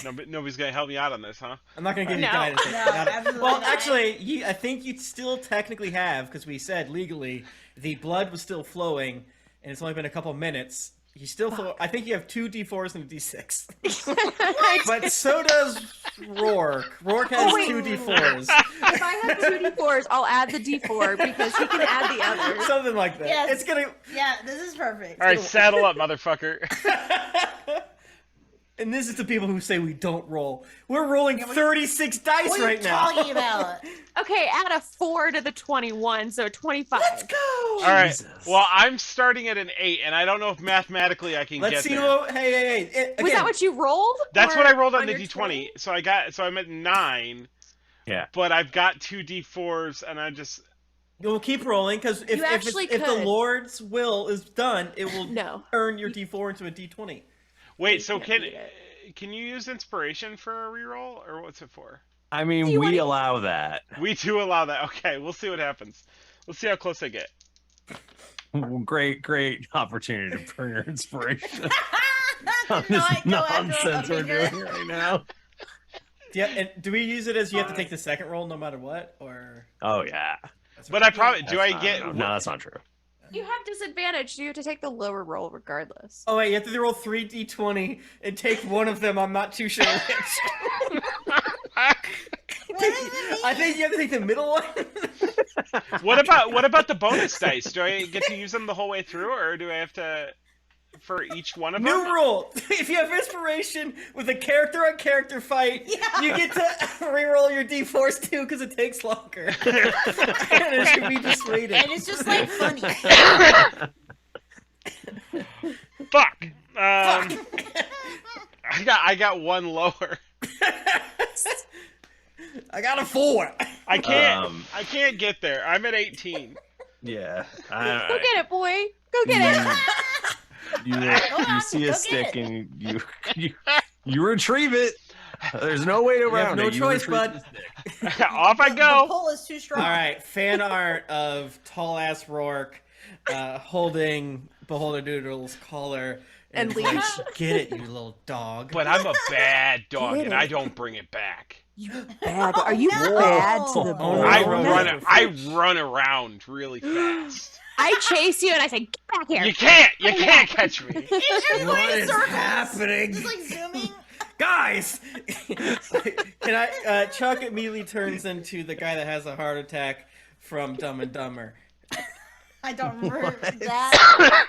Nobody's going to help me out on this, huh? I'm not going to give you No. guidance. No, Not- absolutely well, not. actually, I think you still technically have, because we said legally, the blood was still flowing, and it's only been a couple minutes. You still flow. I think you have 2 D4s and a D6. But so does Rourke. Rourke has Oh, wait. 2 D4s. If I have 2 D4s, I'll add the D4 because he can add the others. Something like that. Yes. It's gonna. Yeah, this is perfect. All right, saddle up, motherfucker. And this is the people who say we don't roll. We're rolling 36 dice What are right you now. talking about? Okay, add a 4 to the 21, so 25. Let's go. All right. Jesus. Well, I'm starting at an 8, and I don't know if mathematically I can Let's get see there. what. Hey. Was Again, that what you rolled? That's Or what I rolled on the your D20. So I'm at 9, Yeah. but I've got 2 D4s, and I just We'll keep rolling because if actually if the could. Lord's will is done, it will No. turn your D4 into a D20. wait. So can't beat it. can you use inspiration for a reroll, or what's it for? I mean, you we wanna- allow that. We do allow that. Okay, we'll see what happens. Let's see how close I get. Great opportunity to burn your inspiration on No, this I go after nonsense a we're finger. doing right now. Yeah, and do we use it as you have to take the second roll no matter what, or? Oh yeah. But I probably do. That's I get not- no, that's not true. You have disadvantage, so you have to take the lower roll regardless. Oh wait, you have to roll 3 D20 and take one of them. I'm not too sure which. I think you have to take the middle one. What about the bonus dice? Do I get to use them the whole way through, or do I have to for each one of them? New rule: if you have inspiration with a character-on-character fight, you get to reroll your D4s too because it takes longer. And it should be just rated. And it's just like funny. Fuck. I got one lower. I got a 4. I can't get there. I'm at 18. Yeah. Go get it, boy. Go get it. You see go a get stick it. and you retrieve it. There's no way You around have no it. You choice, retrieve bud. the stick. Off I The go. pull is too strong. All right, fan art of tall ass Rourke holding Beholder Doodle's collar And it's like, leash. get it, you little dog. But I'm a bad dog, Get and I it. don't bring it back. You bad. Are you no. bad to the Oh, bone? I no. run around really fast. I chase you and I say, get back here. You can't catch me. Everybody What in is circles. happening? Just like zooming. Guys! Can I, Chuck immediately turns into the guy that has a heart attack from Dumb and Dumber. I don't remember that.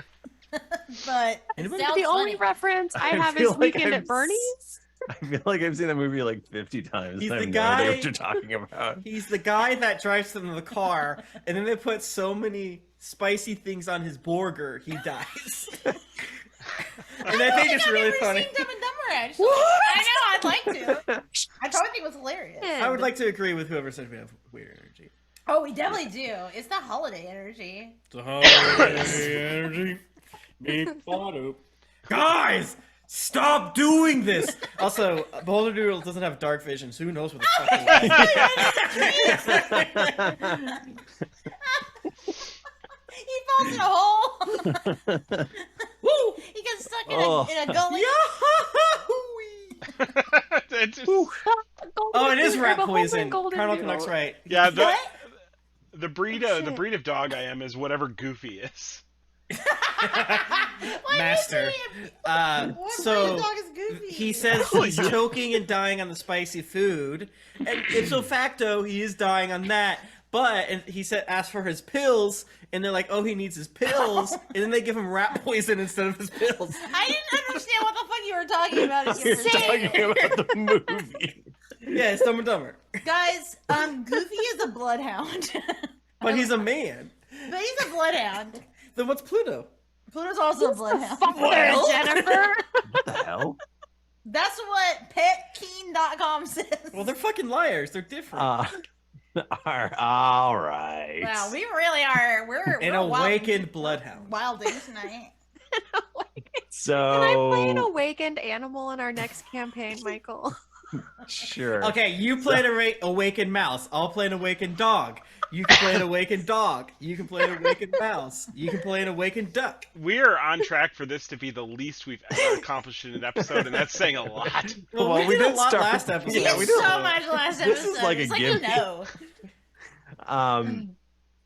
But Anybody? sounds The only funny. reference I have feel is like Weekend I'm at Bernie's. I feel like I've seen that movie like 50 times. He's I have the no idea guy- what you're talking about. He's the guy that drives them in the car, and then they put so many spicy things on his burger, he dies. And I think it's I've really never funny. seen Dumb and Dumber, actually. I know, I'd like to. I probably think it was hilarious. I would like to agree with whoever said we have weird energy. Oh, we definitely do. It's the holiday energy. The holiday energy. Guys! Stop doing this! Also, Beholder Doodle doesn't have dark vision, so who knows what the fuck He falls in a hole. Woo! He gets stuck Oh. in a gully. It's just- Oh, it is rat poison. Colonel Canuck's right. yeah, What? the breed of dog I am is whatever Goofy is. Why Master. is he- Uh, What so breed of dog is Goofy? he says he's choking and dying on the spicy food, and ipso facto he is dying on that. But and he said ask for his pills, and they're like, oh, he needs his pills, and then they give him rat poison instead of his pills. I didn't understand what the fuck you were talking about. You're talking about the movie. Yeah, it's Dumb and Dumber, Guys, Goofy is a bloodhound. but he's a man. But he's a bloodhound. Then what's Pluto? Pluto's also a bloodhound. Fuck there, Jennifer. What the hell? That's what PetKeen.com says. Well, they're fucking liars. They're different. All right. Wow, we really are. We're An awakened bloodhound. wilding tonight. So Can I play an awakened animal in our next campaign, Michael? sure. Okay, you play an awakened mouse. I'll play an awakened dog. You can play an awakened dog. You can play an awakened mouse. You can play an awakened duck. We are on track for this to be the least we've ever accomplished in an episode, and that's saying a lot. Well, Well, we we did a did lot start- last episode. Yeah, We we did don't- so much last episode. This is like a it's like gimmick. you know.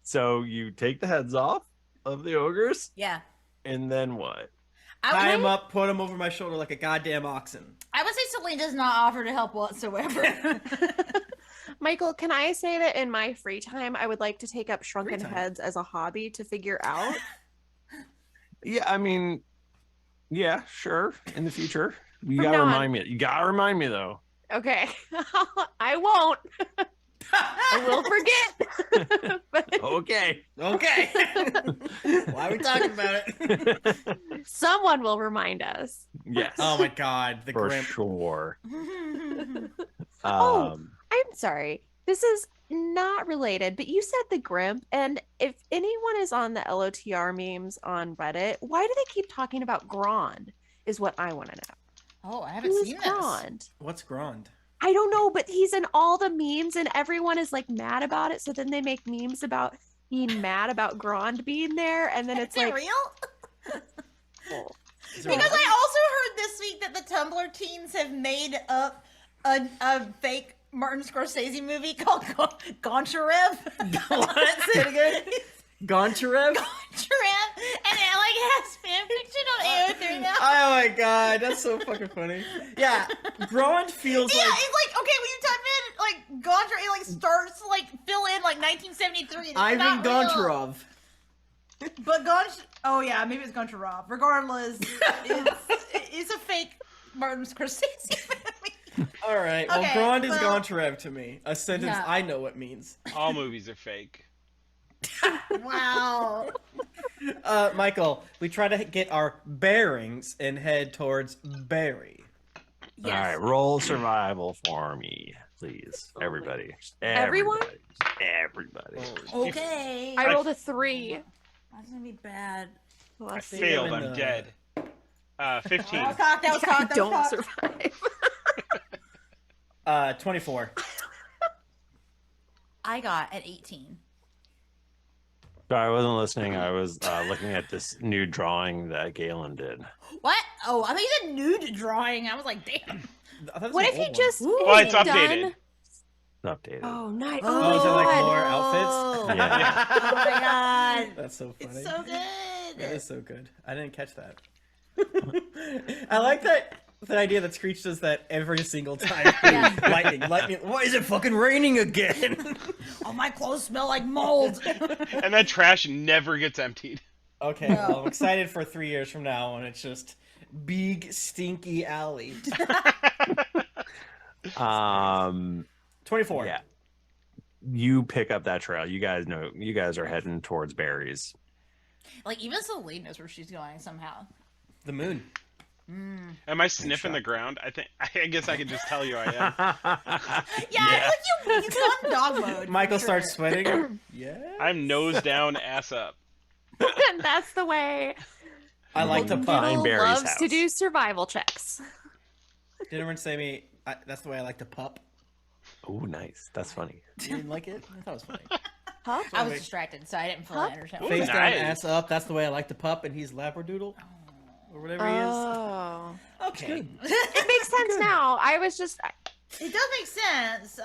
So you take the heads off of the ogres, Yeah. and then what? Tie I him would, up, put him over my shoulder like a goddamn oxen. I would say Selene does not offer to help whatsoever. Michael, can I say that in my free time, I would like to take up shrunken Free time? heads as a hobby to figure out? Yeah, I mean, yeah, sure. In the future, you From gotta now on. remind me. You gotta remind me though. Okay. I won't. I will forget. But Okay. Okay. Why are we talking about it? someone will remind us. Yes. Oh my god, the for grim. sure. Oh. Um, I'm sorry. This is not related, but you said the Grimp, and if anyone is on the LOTR memes on Reddit, why do they keep talking about Grond? Is what I want to know. Oh, I haven't Who's seen this. Grond? What's Grond? I don't know, but he's in all the memes, and everyone is like mad about it. So then they make memes about being mad about Grond being there, and then it's Is it like, real? oh, Is there Because a- I also heard this week that the Tumblr teens have made up a fake Martin Scorsese movie called Goncharev. What? Say it again. Goncharev? Goncharev, and it like has fanfiction on AO3 now. Oh my god, that's so fucking funny. Yeah, Grond feels Yeah, like it's like okay when you type in like Goncharev, it like starts to like fill in like 1973. It's Ivan not real. Goncharov. But oh yeah, maybe it's Goncharov. Regardless, it's a fake Martin Scorsese movie. All right, well, Okay, Grond is well- Goncharev to me. A sentence Yeah. I know what means. All movies are fake. Wow. Michael, we try to get our bearings and head towards Beary. All right, roll survival for me, please, everybody. Everyone? Everybody. Okay. I rolled a 3. That's gonna be bad. Well, I let's see. think- Failed. I'm in I'm the- dead. 15. That was cocked. That was cocked. That was Don't cocked. survive. 24. I got at 18. I wasn't listening. I was looking at this new drawing that Galen did. What? Oh, I thought you said nude drawing. I was like, damn. I thought it was What an if he old just Well, it's done? updated. Updated. Oh, nice. Oh, is it like God. more outfits? Oh. Yeah. Oh my god. That's so funny. It's so good. That is so good. I didn't catch that. I like that the idea that Screech does that every single time. Yeah. Lightning. Why is it fucking raining again? Oh, my clothes smell like mold. And that trash never gets emptied. Okay, No. well, I'm excited for 3 years from now when it's just big stinky alley. 24. Yeah. You pick up that trail. You guys know. You guys are heading towards Beary's. Like, even Selene knows where she's going somehow. The moon. Am I sniffing the ground? I guess I can just tell you I am. Yeah, like you gone dog mode. Michael for starts sure. sweating. Yeah. I'm nose down, ass up. That's the way I like to Find pup. Doodle Barry's loves house. to do survival checks. Did everyone say me? That's the way I like to pup. Oh, nice. That's funny. You didn't like it? I thought it was funny. Huh? I was distracted, so I didn't fully understand. Ooh, Face down, nice. ass up. That's the way I like to pup, and he's Labradoodle. Or whatever he is. Oh. Okay. It makes sense now. I was just It does make sense.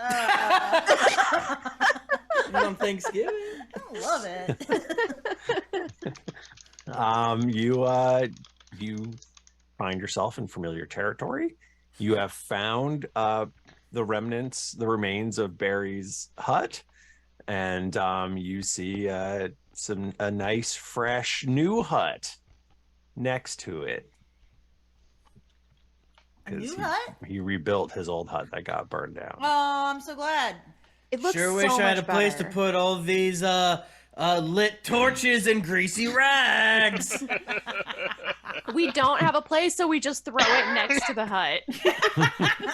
On Thanksgiving. I love it. You find yourself in familiar territory. You have found the remains of Barry's hut, and you see a nice, fresh, new hut next to it. A new 'Cause hut? He rebuilt his old hut that got burned down. Oh, I'm so glad. it looks Sure so wish I had a much place to better. put all these lit torches and greasy rags. We don't have a place, so we just throw it next to the hut. I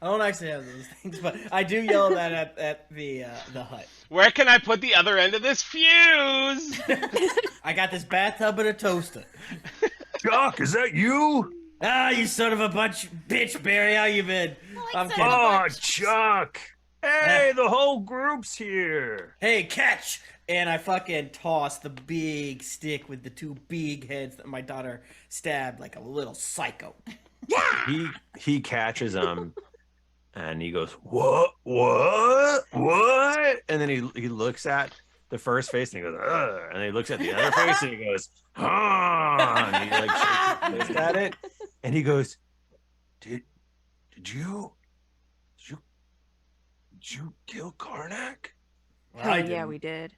don't actually have those things, but I do yell that at the hut. Where can I put the other end of this fuse? I got this bathtub and a toaster. Chuck, is that you? Ah, you son of a bitch, Barry, how you been? I'm son kidding. of a- Oh, Chuck! Hey, the whole group's here. Hey, catch! And I fucking toss the big stick with the two big heads that my daughter stabbed like a little psycho. He catches him, and he goes, what? And then he looks at the first face, and he goes, ugh. And then he looks at the other face, and he goes, ah. And he like shakes his fist at it, and he goes, did you kill Karnak? Hell yeah, we did.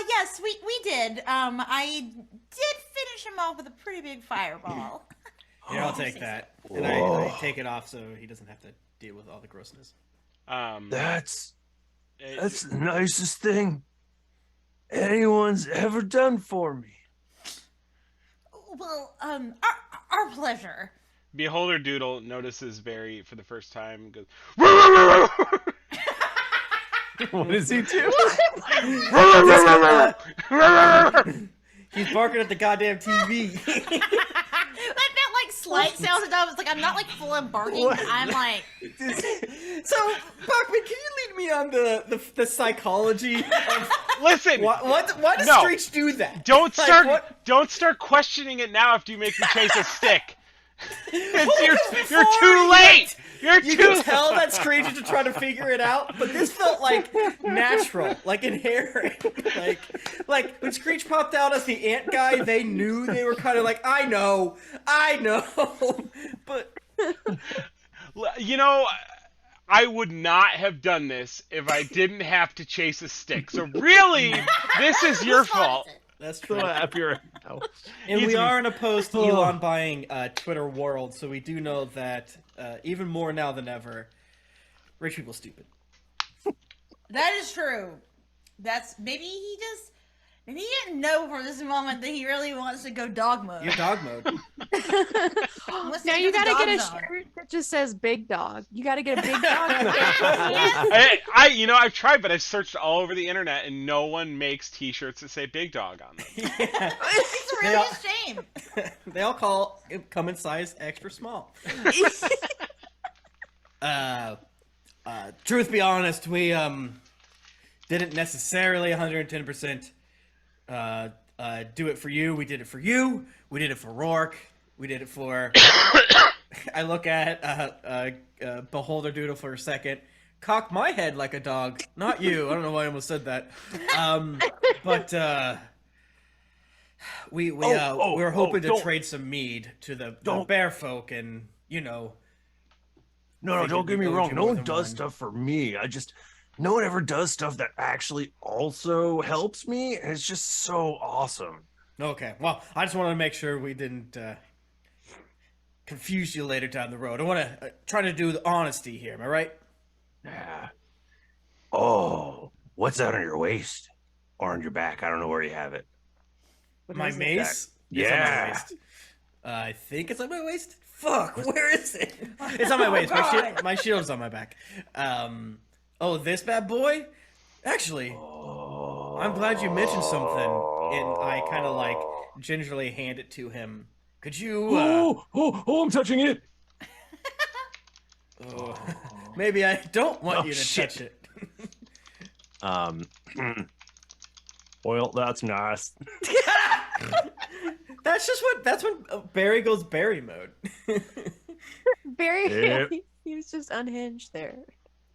Yes, we did. I did finish him off with a pretty big fireball. Here, I'll take that. And I take it off so he doesn't have to deal with all the grossness. That's the nicest thing anyone's ever done for me. Well, our pleasure. Beholder Doodle notices Barry for the first time and goes, What does he do? He's barking at the goddamn TV. That like slight sound it does. It's like I'm not like full on barking. I'm like, So, Bachmann, can you lead me on the psychology of listen, why does No. Screech do that? don't Like, start what- don't start questioning it now after you make me chase a stick. You're Before too late. You're You too can tell that Screech is just trying to figure it out, but this felt like natural, like inherent. Like when Screech popped out as the ant guy, they knew they were kind of like, I know, but You know, I would not have done this if I didn't have to chase a stick. So really, this is your fault. that's So true. happy right now. And we Easy. are in a post Elon buying Twitter world, so we do know that even more now than ever, rich people stupid. that is true. That's maybe he didn't know for this moment that he really wants to go dog mode. You're dog mode. Wants to Now go you to gotta dog get a zone. shirt that just says "Big Dog." You gotta get a big dog. I've tried, but I've searched all over the internet, and no one makes T-shirts that say "Big Dog" on them. Yeah. It's They really all- a shame. They all come in size extra small. Truth be honest, we didn't necessarily 110% do it for you. We did it for you. We did it for Rourke. We did it for. I look at Beholder Doodle for a second. Cock my head like a dog, not you. I don't know why I almost said that. But we were hoping to trade some mead to the bear folk, and No, figured don't get me we owed wrong. you No more one than does one. stuff for me. No one ever does stuff that actually also helps me. And it's just so awesome. Okay, well, I just wanted to make sure we didn't confuse you later down the road. I want to try to do the honesty here. Am I right? Yeah. Oh, what's that on your waist or on your back? I don't know where you have it. My mace? Yeah. It's on my waist. I think it's on my waist. Fuck, where is it? It's on my waist. My shield's on my back. This bad boy? Actually, I'm glad you mentioned something. And I kind of like gingerly hand it to him. Could you? I'm touching it. Maybe I don't want Oh, you to shit. touch it. Well, that's nice. That's when Barry goes Barry mode. Barry, Yep. he was just unhinged there.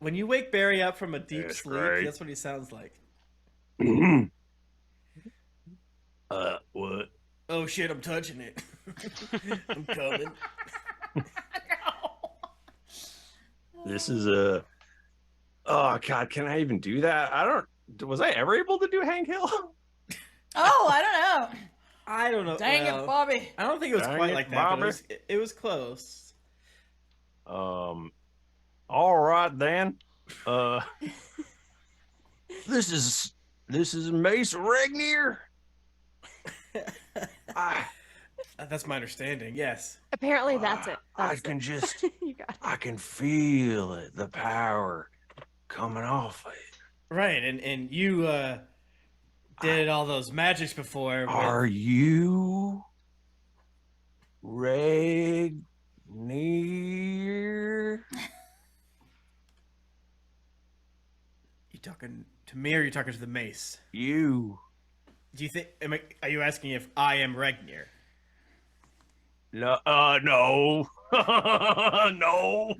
When you wake Barry up from a deep That's sleep, great. that's what he sounds like. What? Oh shit, I'm touching it. I'm coming. This is a. Oh God, can I even do that? Was I ever able to do Hank Hill? Oh, I don't know. I don't know. Dang well, it, Bobby. I don't think it was Dang quite it, like that, Bobby. but it was close. All right then. This is Mace Regnier. That's my understanding. Yes. Apparently, that's it. I That's can it. just, You got it. I can feel it, the power coming off it. Right, and you did all those magics before. Are you Regnier? You talking to me, or are you talking to the mace? You. Do you think? Are you asking if I am Regnier? No, no. No.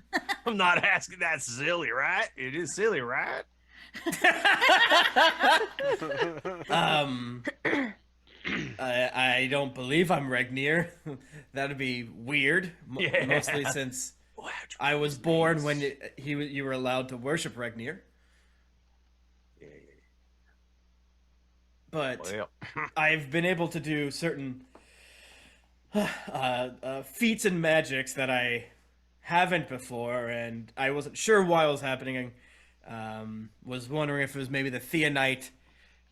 I'm not asking. That's silly, right? It is silly, right? I don't believe I'm Regnier. That'd be weird. Yeah. Mostly since I was born when you were allowed to worship Regnier. But Well, I've been able to do certain feats and magics that I haven't before, and I wasn't sure why it was happening. Was wondering if it was maybe the Theonite,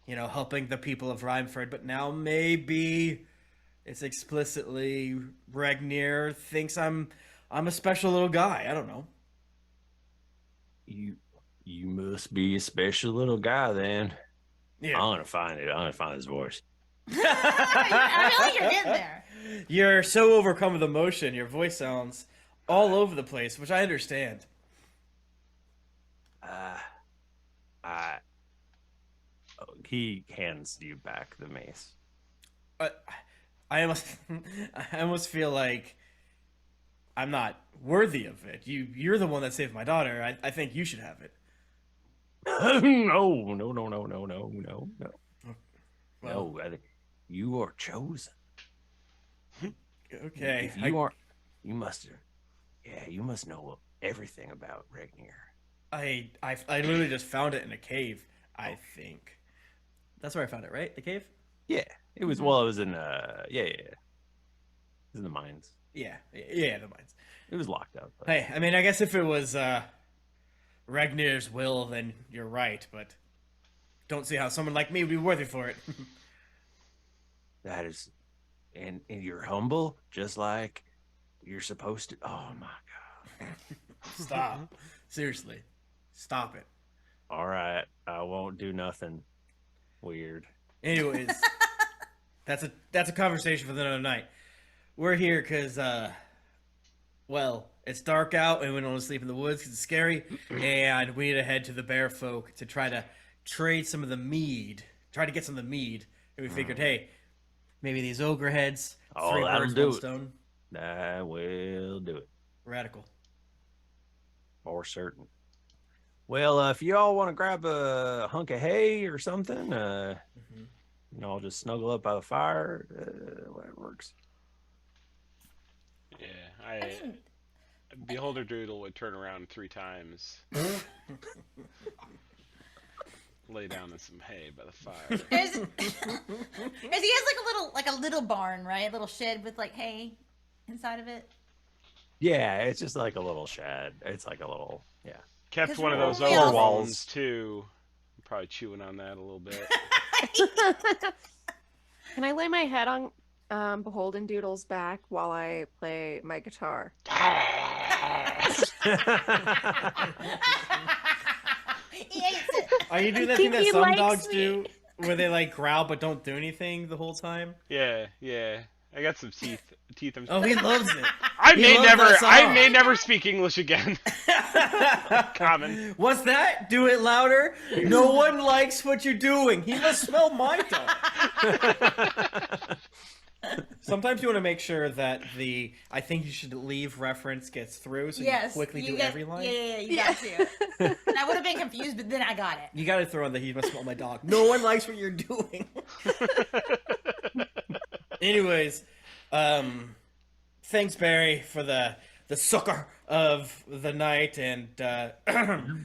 helping the people of Rhymeford, but now maybe it's explicitly Regnier thinks I'm a special little guy. I don't know. you must be a special little guy then. Yeah. I'm gonna find it. I'm gonna find his voice. I feel like you're getting there. You're so overcome with emotion. Your voice sounds all over the place, which I understand. He hands you back the mace. I almost feel like I'm not worthy of it. You're the one that saved my daughter. I think you should have it. No. Well, No, you are chosen. okay. If you are, you must know everything about Regnier. I literally just found it in a cave. I think that's where I found it, right? The cave. Yeah, it was. Well, it was in. It was in the mines. Yeah, the mines. It was locked up. But... Hey, I mean, I guess if it was Ragnar's will, then you're right. But don't see how someone like me would be worthy for it. That is, and you're humble, just like you're supposed to. Oh my god! Stop. Seriously, stop it. All right, I won't do nothing weird. Anyways, that's a conversation for another night. We're here because, it's dark out and we don't want to sleep in the woods because it's scary, and we need to head to the bear folk to try to trade some of the mead. Try to get some of the mead. And we figured, hey, maybe these ogre heads. Oh, 3 that'll birds, do 1 it. stone. That will do it. Radical. For certain. Well, if you all want to grab a hunk of hay or something, I'll just snuggle up by the fire. Whatever works. Yeah, Beholder Doodle would turn around 3 times. Lay down in some hay by the fire. He has like a little barn, right? A little shed with like hay inside of it. Yeah, it's just like a little shed. It's like a little, yeah. Kept 'Cause one of those we're over all- walls too. I'm probably chewing on that a little bit. Can I lay my head on Beholden Doodle's back while I play my guitar? He hates it. Are you doing that think thing that he some likes dogs me. do, where they like growl but don't do anything the whole time? Yeah. I got some teeth. Oh, he loves it. I he may loves never. that I song. may never speak English again. Common. What's that? Do it louder. No one likes what you're doing. He must smell my dog. Sometimes you want to make sure that the "I think you should leave" reference gets through, so Yes. you quickly do got- every line. Yeah, you got to. And I would have been confused, but then I got it. You got to throw in the "He must smell my dog." No one likes what you're doing. Anyways, thanks Barry for the succor of the night, and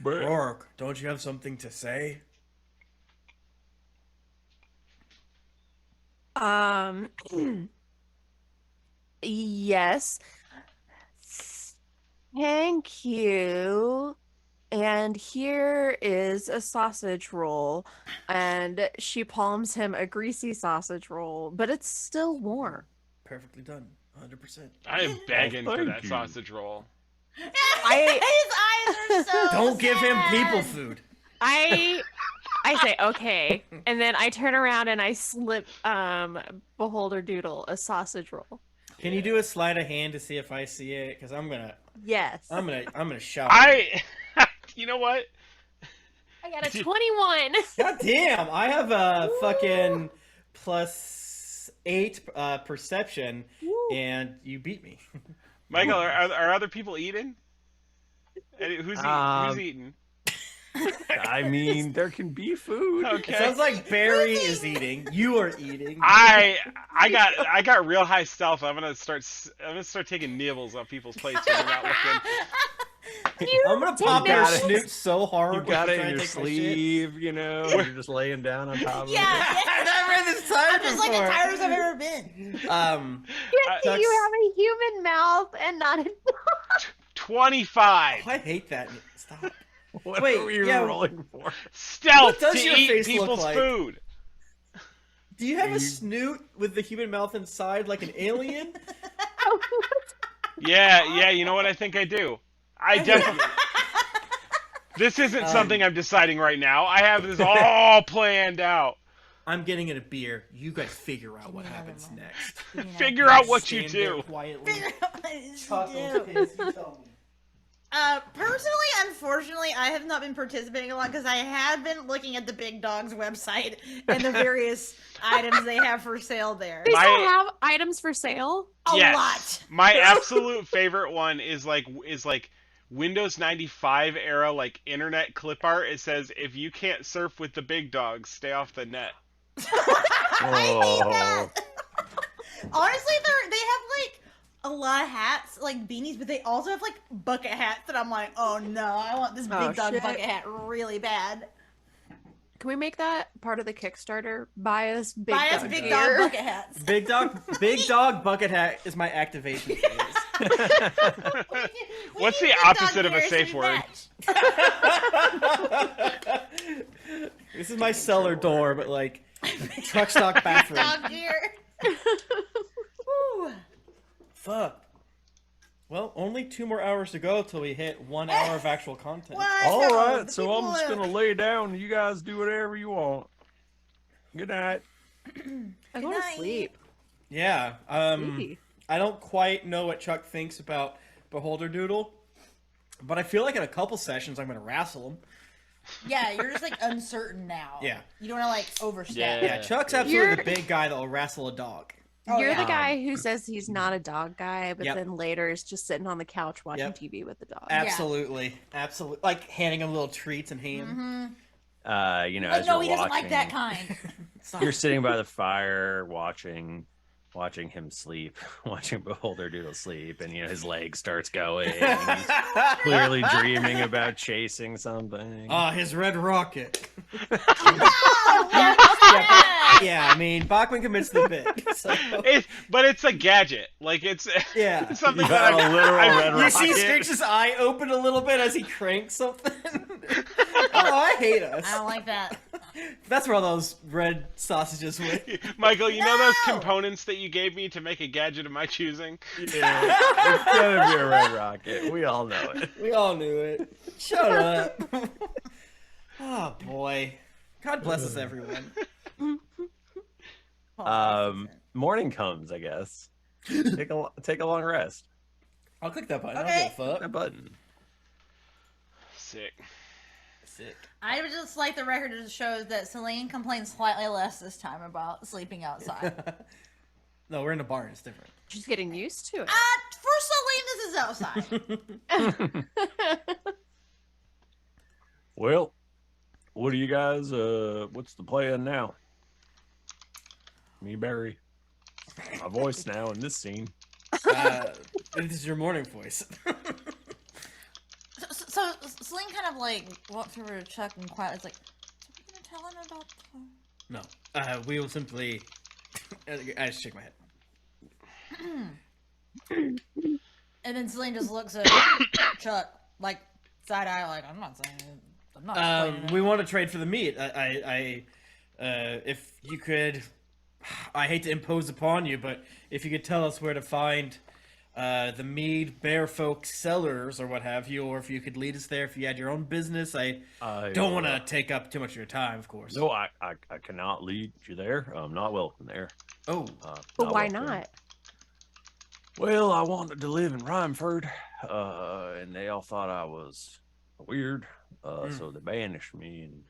Rourke, don't you have something to say? Yes. Thank you. And here is a sausage roll. And she palms him a greasy sausage roll, but it's still warm. Perfectly done, 100%. I am begging for thank that you. sausage roll. His eyes are so Don't give him people sad. food. I say okay, and then I turn around and I slip Beholder Doodle a sausage roll. Can you do a sleight of hand to see if I see it? Because I'm gonna shout. You know what? I got a 21. God damn! I have a fucking +8 perception, and you beat me. Michael, are other people eating? Who's eating? I mean, there can be food. It Okay. sounds like Barry is eating. You are eating. I got real high stealth. I'm gonna start taking nibbles on people's plates when they're not looking. I'm gonna pop your got it. snoot so hard. You when got you it try in to your take my shit. sleeve, you know. You're just laying down on top of Yeah, it. I've never been this tired I'm just like the before. tiredest I've ever been. Tux- You have a human mouth and not a 25 I hate that. Stop. What Wait, are you yeah. rolling for? stealth What does to your eat face look people's like? food. Do you have a snoot with the human mouth inside like an alien? Yeah. You know what I think I do. I definitely. This isn't something I'm deciding right now. I have this all planned out. I'm getting it a beer. You guys figure out what happens next. Figure out what you Stand there do. quietly. Figure out what it is to Chuckle, do. piss, you tell me. Personally, unfortunately, I have not been participating a lot because I have been looking at the Big Dog's website and the various items they have for sale there. They My- still have items for sale? A Yes. lot. My absolute favorite one is like Windows 95 era like internet clip art. It says, "If you can't surf with the big dogs, stay off the net." I hate Oh. that. Honestly, they have like a lot of hats, like beanies, but they also have like bucket hats that I'm like, oh no, I want this Oh, Big Dog shit. bucket hat really bad. Can we make that part of the Kickstarter? Buy us Big Buy us Dog Big gear. Dog bucket hats. Big dog bucket hat is my activation phase. What's We the need Big opposite Dog of a gear so safe we word? match. This is my cellar door, but like truck stock bathroom. Dog gear. Woo. Fuck. Well, only 2 more hours to go till we hit 1 hour of actual content. What? All No, right, the so I'm people just are- gonna lay down. You guys do whatever you want. Good night. I go to night. sleep. Yeah. Sleepy. I don't quite know what Chuck thinks about Beholder Doodle, but I feel like in a couple sessions I'm gonna wrestle him. Yeah, you're just like uncertain now. Yeah. You don't want to like overstep. Yeah, Chuck's absolutely You're- the big guy that will wrestle a dog. Oh, You're yeah. the guy who says he's not a dog guy, but Yep. then later is just sitting on the couch watching Yep. TV with the dog. Absolutely. Absolutely. Like handing him little treats and ham. You know, Like, as no, you're he doesn't watching, like that kind. you're sitting by the fire watching him sleep, watching Beholder Doodle sleep, and you know his leg starts going. And he's clearly dreaming about chasing something. Ah, his red rocket. Oh, Yeah, I mean, Bachmann commits the bit. So. But it's a gadget. Like it's Yeah. something You got that a literal red You see rocket. Screech's eye open a little bit as he cranks something. Oh, I hate us. I don't like that. That's where all those red sausages went. Michael, you know those No! components that you gave me to make a gadget of my choosing? Yeah, it's gonna be a red rocket. We all know it. We all knew it. Shut up. Oh boy. God bless us, everyone. Morning comes, I guess. Take a long rest. I'll click that button. Okay. I don't give a That fuck. button. Sick. Sick. I would just like the record to show that Selene complains slightly less this time about sleeping outside. No, we're in a barn. It's different. She's getting used to it. For Selene, this is outside. Well, what do you guys? What's the plan now? Me, Barry. My voice now in this scene. This is your morning voice. So Selene kind of like walks over to Chuck and quietly is like, "So we're gonna tell him about the..." No. We will simply. I just shake my head. And then Selene just looks at Chuck like side eye, like, "I'm not saying it. I'm not explaining it." We want to trade for the meat. If you could, I hate to impose upon you, but if you could tell us where to find the Mead Bear Folk sellers or what have you, or if you could lead us there, if you had your own business. I don't want to take up too much of your time, of course. No, I cannot lead you there. I'm not welcome there. Oh, But why welcome. not? Well, I wanted to live in Rhymeford, and they all thought I was weird, so they banished me. And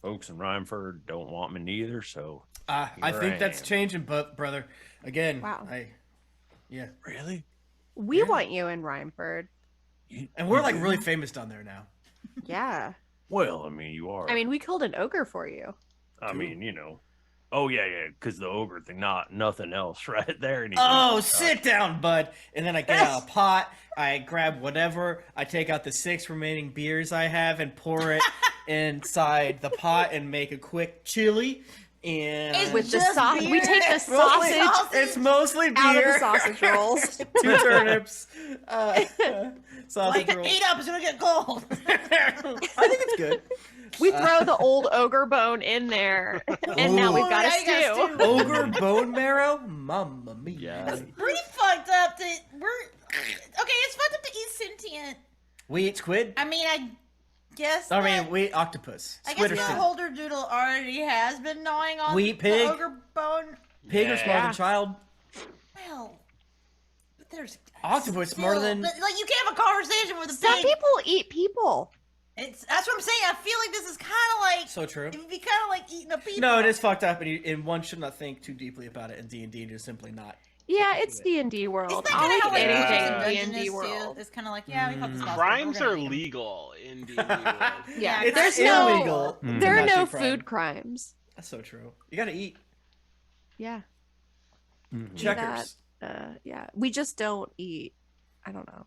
folks in Rhymeford don't want me neither. So I Here think I that's am. changing, but brother. Again, Wow. yeah, really, We want you in Rhymeford. and we're like really famous down there now. Yeah. well. I mean, you are. I mean, we killed an ogre for you. I mean, you know. Oh yeah, because the ogre thing, nothing else, right there. And he Oh, goes, sit down, bud. And then I get out a pot. I grab whatever. I take out the 6 remaining beers I have and pour it inside the pot and make a quick chili. And It's With the just sausage, we beer? take the mostly, sausage it's mostly out of beer. the sausage rolls. 2 turnips. Sausage Like, roll. eat up, it's gonna get cold. I think it's good. We throw the old ogre bone in there, and now we've got Ooh, a now you got stew. stew. Ogre bone marrow? Mamma mia. Yeah. Pretty fucked up to it's fucked up to eat sentient. We eat squid? I mean, I guess. I that- mean, we eat octopus. I Squid guess or the sea. holder doodle already has been gnawing on We eat pig. the ogre bone. Pig are smarter Yeah. than child. Well, but there's Octopus smarter than- but, like, you can't have a conversation with a Some pig. people eat people. That's what I'm saying. I feel like this is kind of like So true. it would be kind of like eating a people. No, it is fucked up, and one should not think too deeply about it in D&D. Just simply not. Yeah, it's D&D world. Isn't that I'll kind of eat how like anything Dungeons D&D too? world. It's kind of like, yeah, we fucked this boss up, Crimes we're gonna are eat him. legal in D&D world. Yeah, It's there's illegal. no to there are not no do crime. food crimes. That's so true. You gotta eat. Yeah, Checkers. yeah. We just don't eat. I don't know.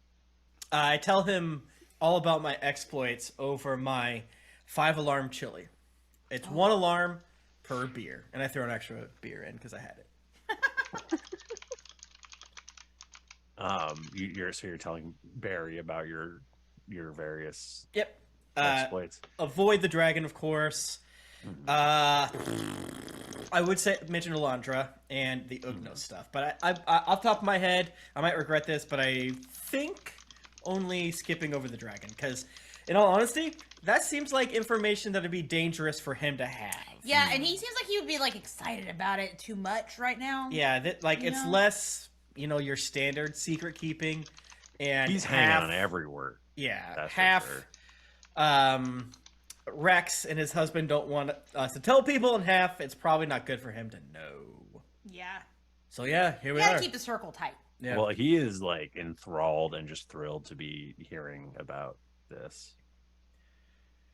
I tell him all about my exploits over my 5-alarm chili. It's 1 alarm per beer, and I throw an extra beer in because I had it. You're telling Barry about your various Yep. exploits. Avoid the dragon, of course. I would say mention Elandra and the Ugnos stuff, but I off the top of my head, I might regret this, but I think only skipping over the dragon, because in all honesty, that seems like information that would be dangerous for him to have. Yeah, and he seems like he would be like excited about it too much right now. Yeah, it's know? less, your standard secret keeping, and He's half, hanging on every word. yeah, That's for half, sure. Rex and his husband don't want us to tell people in half, it's probably not good for him to know. Yeah. So yeah, here we You gotta are. keep the circle tight. Yeah. Well, he is like enthralled and just thrilled to be hearing about this.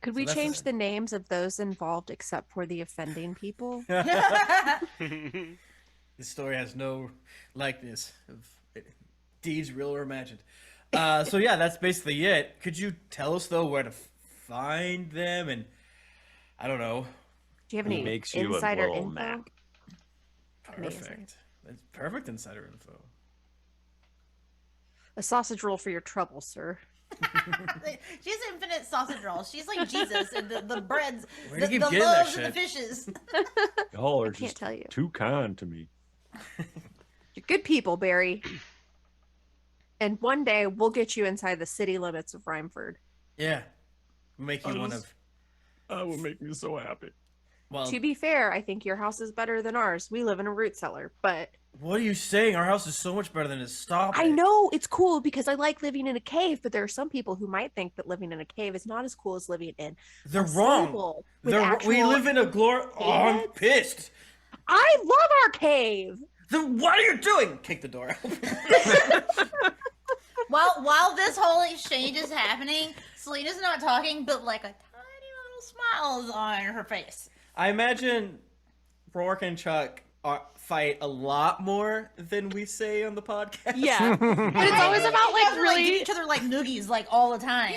Could So we that's change a- the names of those involved except for the offending people? This story has no likeness of deeds, real or imagined. So yeah, that's basically it. Could you tell us though where to find them? And I don't know. Do you have He any makes you a insider little info? map. Amazing. Perfect. That's perfect insider info. A sausage roll for your trouble, sir. She has infinite sausage rolls. She's like Jesus and the breads, Where the, do you the keep getting that loaves and the shit? fishes. Y'all are I can't just tell you. too kind to me. You're good people, Barry. And one day we'll get you inside the city limits of Rhymeford. Yeah. Make you I one just- of. That would make me so happy. Well, To be fair, I think your house is better than ours. We live in a root cellar, but what are you saying? Our house is so much better than his. Stop I it. know it's cool because I like living in a cave, but there are some people who might think that living in a cave is not as cool as living in They're a wrong. stable with We actual- live in a Oh, I'm beds? pissed. I love our cave. Then what are you doing? Kick the door open. While this whole exchange is happening, Selena's not talking, but like a tiny little smile is on her face. I imagine Rourke and Chuck fight a lot more than we say on the podcast. Yeah, but it's always about You like guys are, really. give each other like noogies like all the time.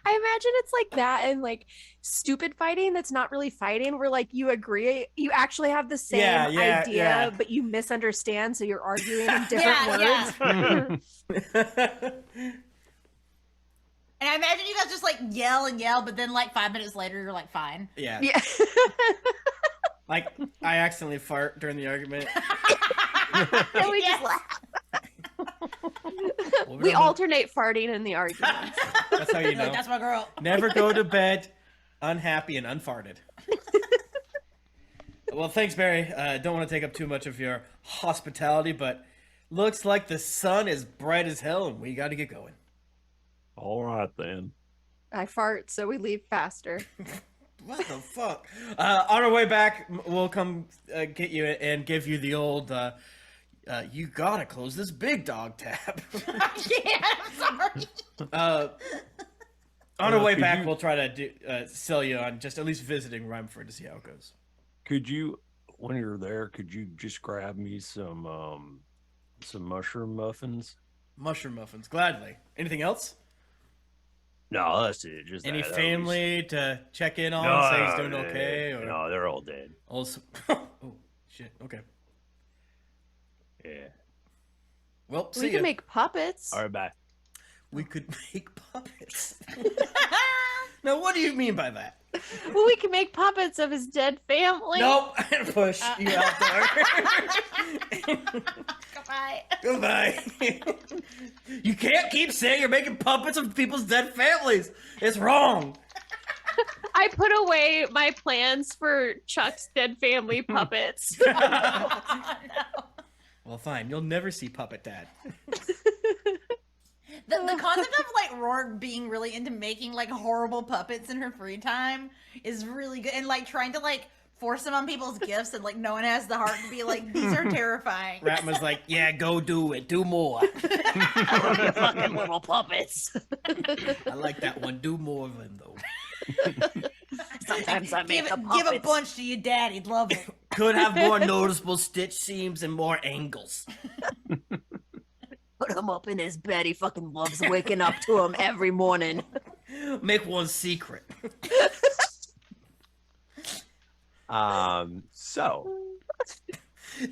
I imagine it's like that and like stupid fighting that's not really fighting, where like you agree, you actually have the same Yeah, idea, yeah. but you misunderstand, so you're arguing in different Yeah, words. And I imagine you guys just like yell and yell, but then like 5 minutes later you're like fine. Yeah. Yeah. Like, I accidentally fart during the argument. And we Yes. just laugh. Well, We don't know. alternate farting in the arguments. That's how you Like, know. that's my girl. Never go to bed unhappy and unfarted. Well, thanks, Barry. Don't want to take up too much of your hospitality, but looks like the sun is bright as hell and we got to get going. All right then. I fart, so we leave faster. What the fuck? On our way back, we'll come get you and give you the old, you gotta close this big dog tab. Yeah, I'm sorry. On our way could back, you- we'll try to sell you on just at least visiting Rhymeford to see how it goes. Could you, when you're there, could you just grab me some mushroom muffins? Mushroom muffins, gladly. Anything else? No, that's it. Just Any that. That family to check in on, was- say he's doing no, okay? Or no, they're all dead. also, oh shit. Okay. Yeah. Well, We see can ya. make puppets. All right, bye. We could make puppets. Now, what do you mean by that? Well, we can make puppets of his dead family. Nope. Push you out there. Goodbye. Goodbye. You can't keep saying you're making puppets of people's dead families. It's wrong. I put away my plans for Chuck's dead family puppets. Well, fine. You'll never see Puppet Dad. The concept of like Rourke being really into making like horrible puppets in her free time is really good, and like trying to like force them on people's gifts, and like no one has the heart to be like, these are terrifying. Ratman's like, yeah, go do it. Do more. Fucking little puppets. I like that one. Do more of them, though. Sometimes I make Give a a puppets. bunch to your dad, he'd love it. Could have more noticeable stitch seams and more angles. Put him up in his bed. He fucking loves waking up to him every morning. Make one secret. So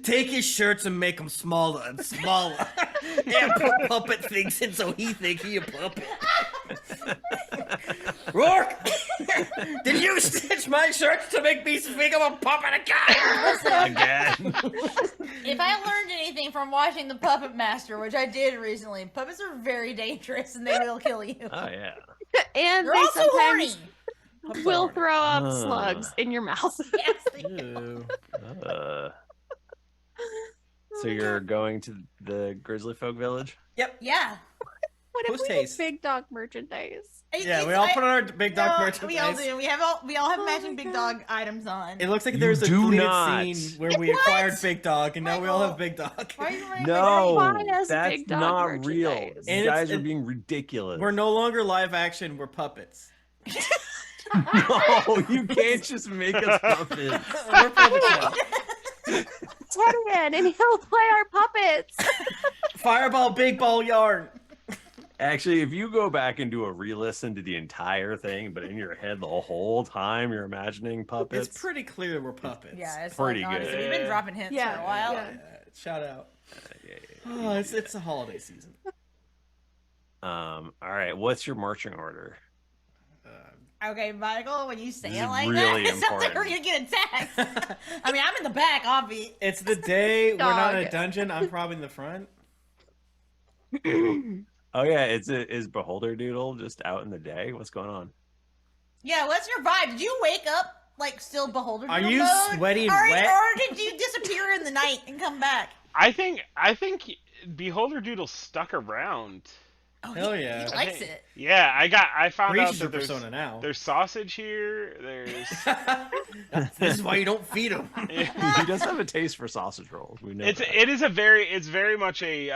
Take his shirts and make them smaller and smaller. And put puppet things in so he think he a puppet. Rourke! Did you stitch my shirts to make me think I'm a puppet again? again. If I learned anything from watching The Puppet Master, which I did recently, puppets are very dangerous and they will kill you. Oh yeah. And They're they also horny. sometimes will throw up Ah. slugs in your mouth. Yes, they do. Ew. So you're going to the Grizzly Folk Village? Yep. Yeah. What if Post we had haste. big dog merchandise? Yeah, we all put on our big dog merchandise. We all do. We all have matching big dog items on. It looks like You there's a do deleted not. scene where we acquired Big Dog, and now we all have Big Dog. Why are you wearing No, Fine as that's big dog not real. merchandise. You And guys are it's- being ridiculous. We're no longer live action, we're puppets. No, you can't just make us puppets. We're puppets now. Teddy and he'll play our puppets. Fireball, big ball, yarn. Actually, if you go back and do a re-listen to the entire thing, but in your head the whole time you're imagining puppets, It's pretty clear we're puppets. Yeah, it's Pretty like, honestly, good. We've been dropping hints for a while. yeah. Shout out. Oh, it's a holiday season. All right, what's your marching order? Okay, Michael, when you say This it is like really that, it sounds like important. we're gonna get attacked. I mean, I'm in the back, obviously. It's the day we're not in a Dog. dungeon. I'm probably in the front. Oh yeah, is Beholder Doodle just out in the day? What's going on? Yeah, what's your vibe? Did you wake up like still beholder? Are Doodle you mode? sweaty and or, wet? or did you disappear in the night and come back? I think Beholder Doodle stuck around. Oh, Hell he yeah. likes Okay. it. Yeah, I found Breach out is your that persona now. there's sausage here. There's This is why you don't feed him. He does have a taste for sausage rolls. We know that. it's very much a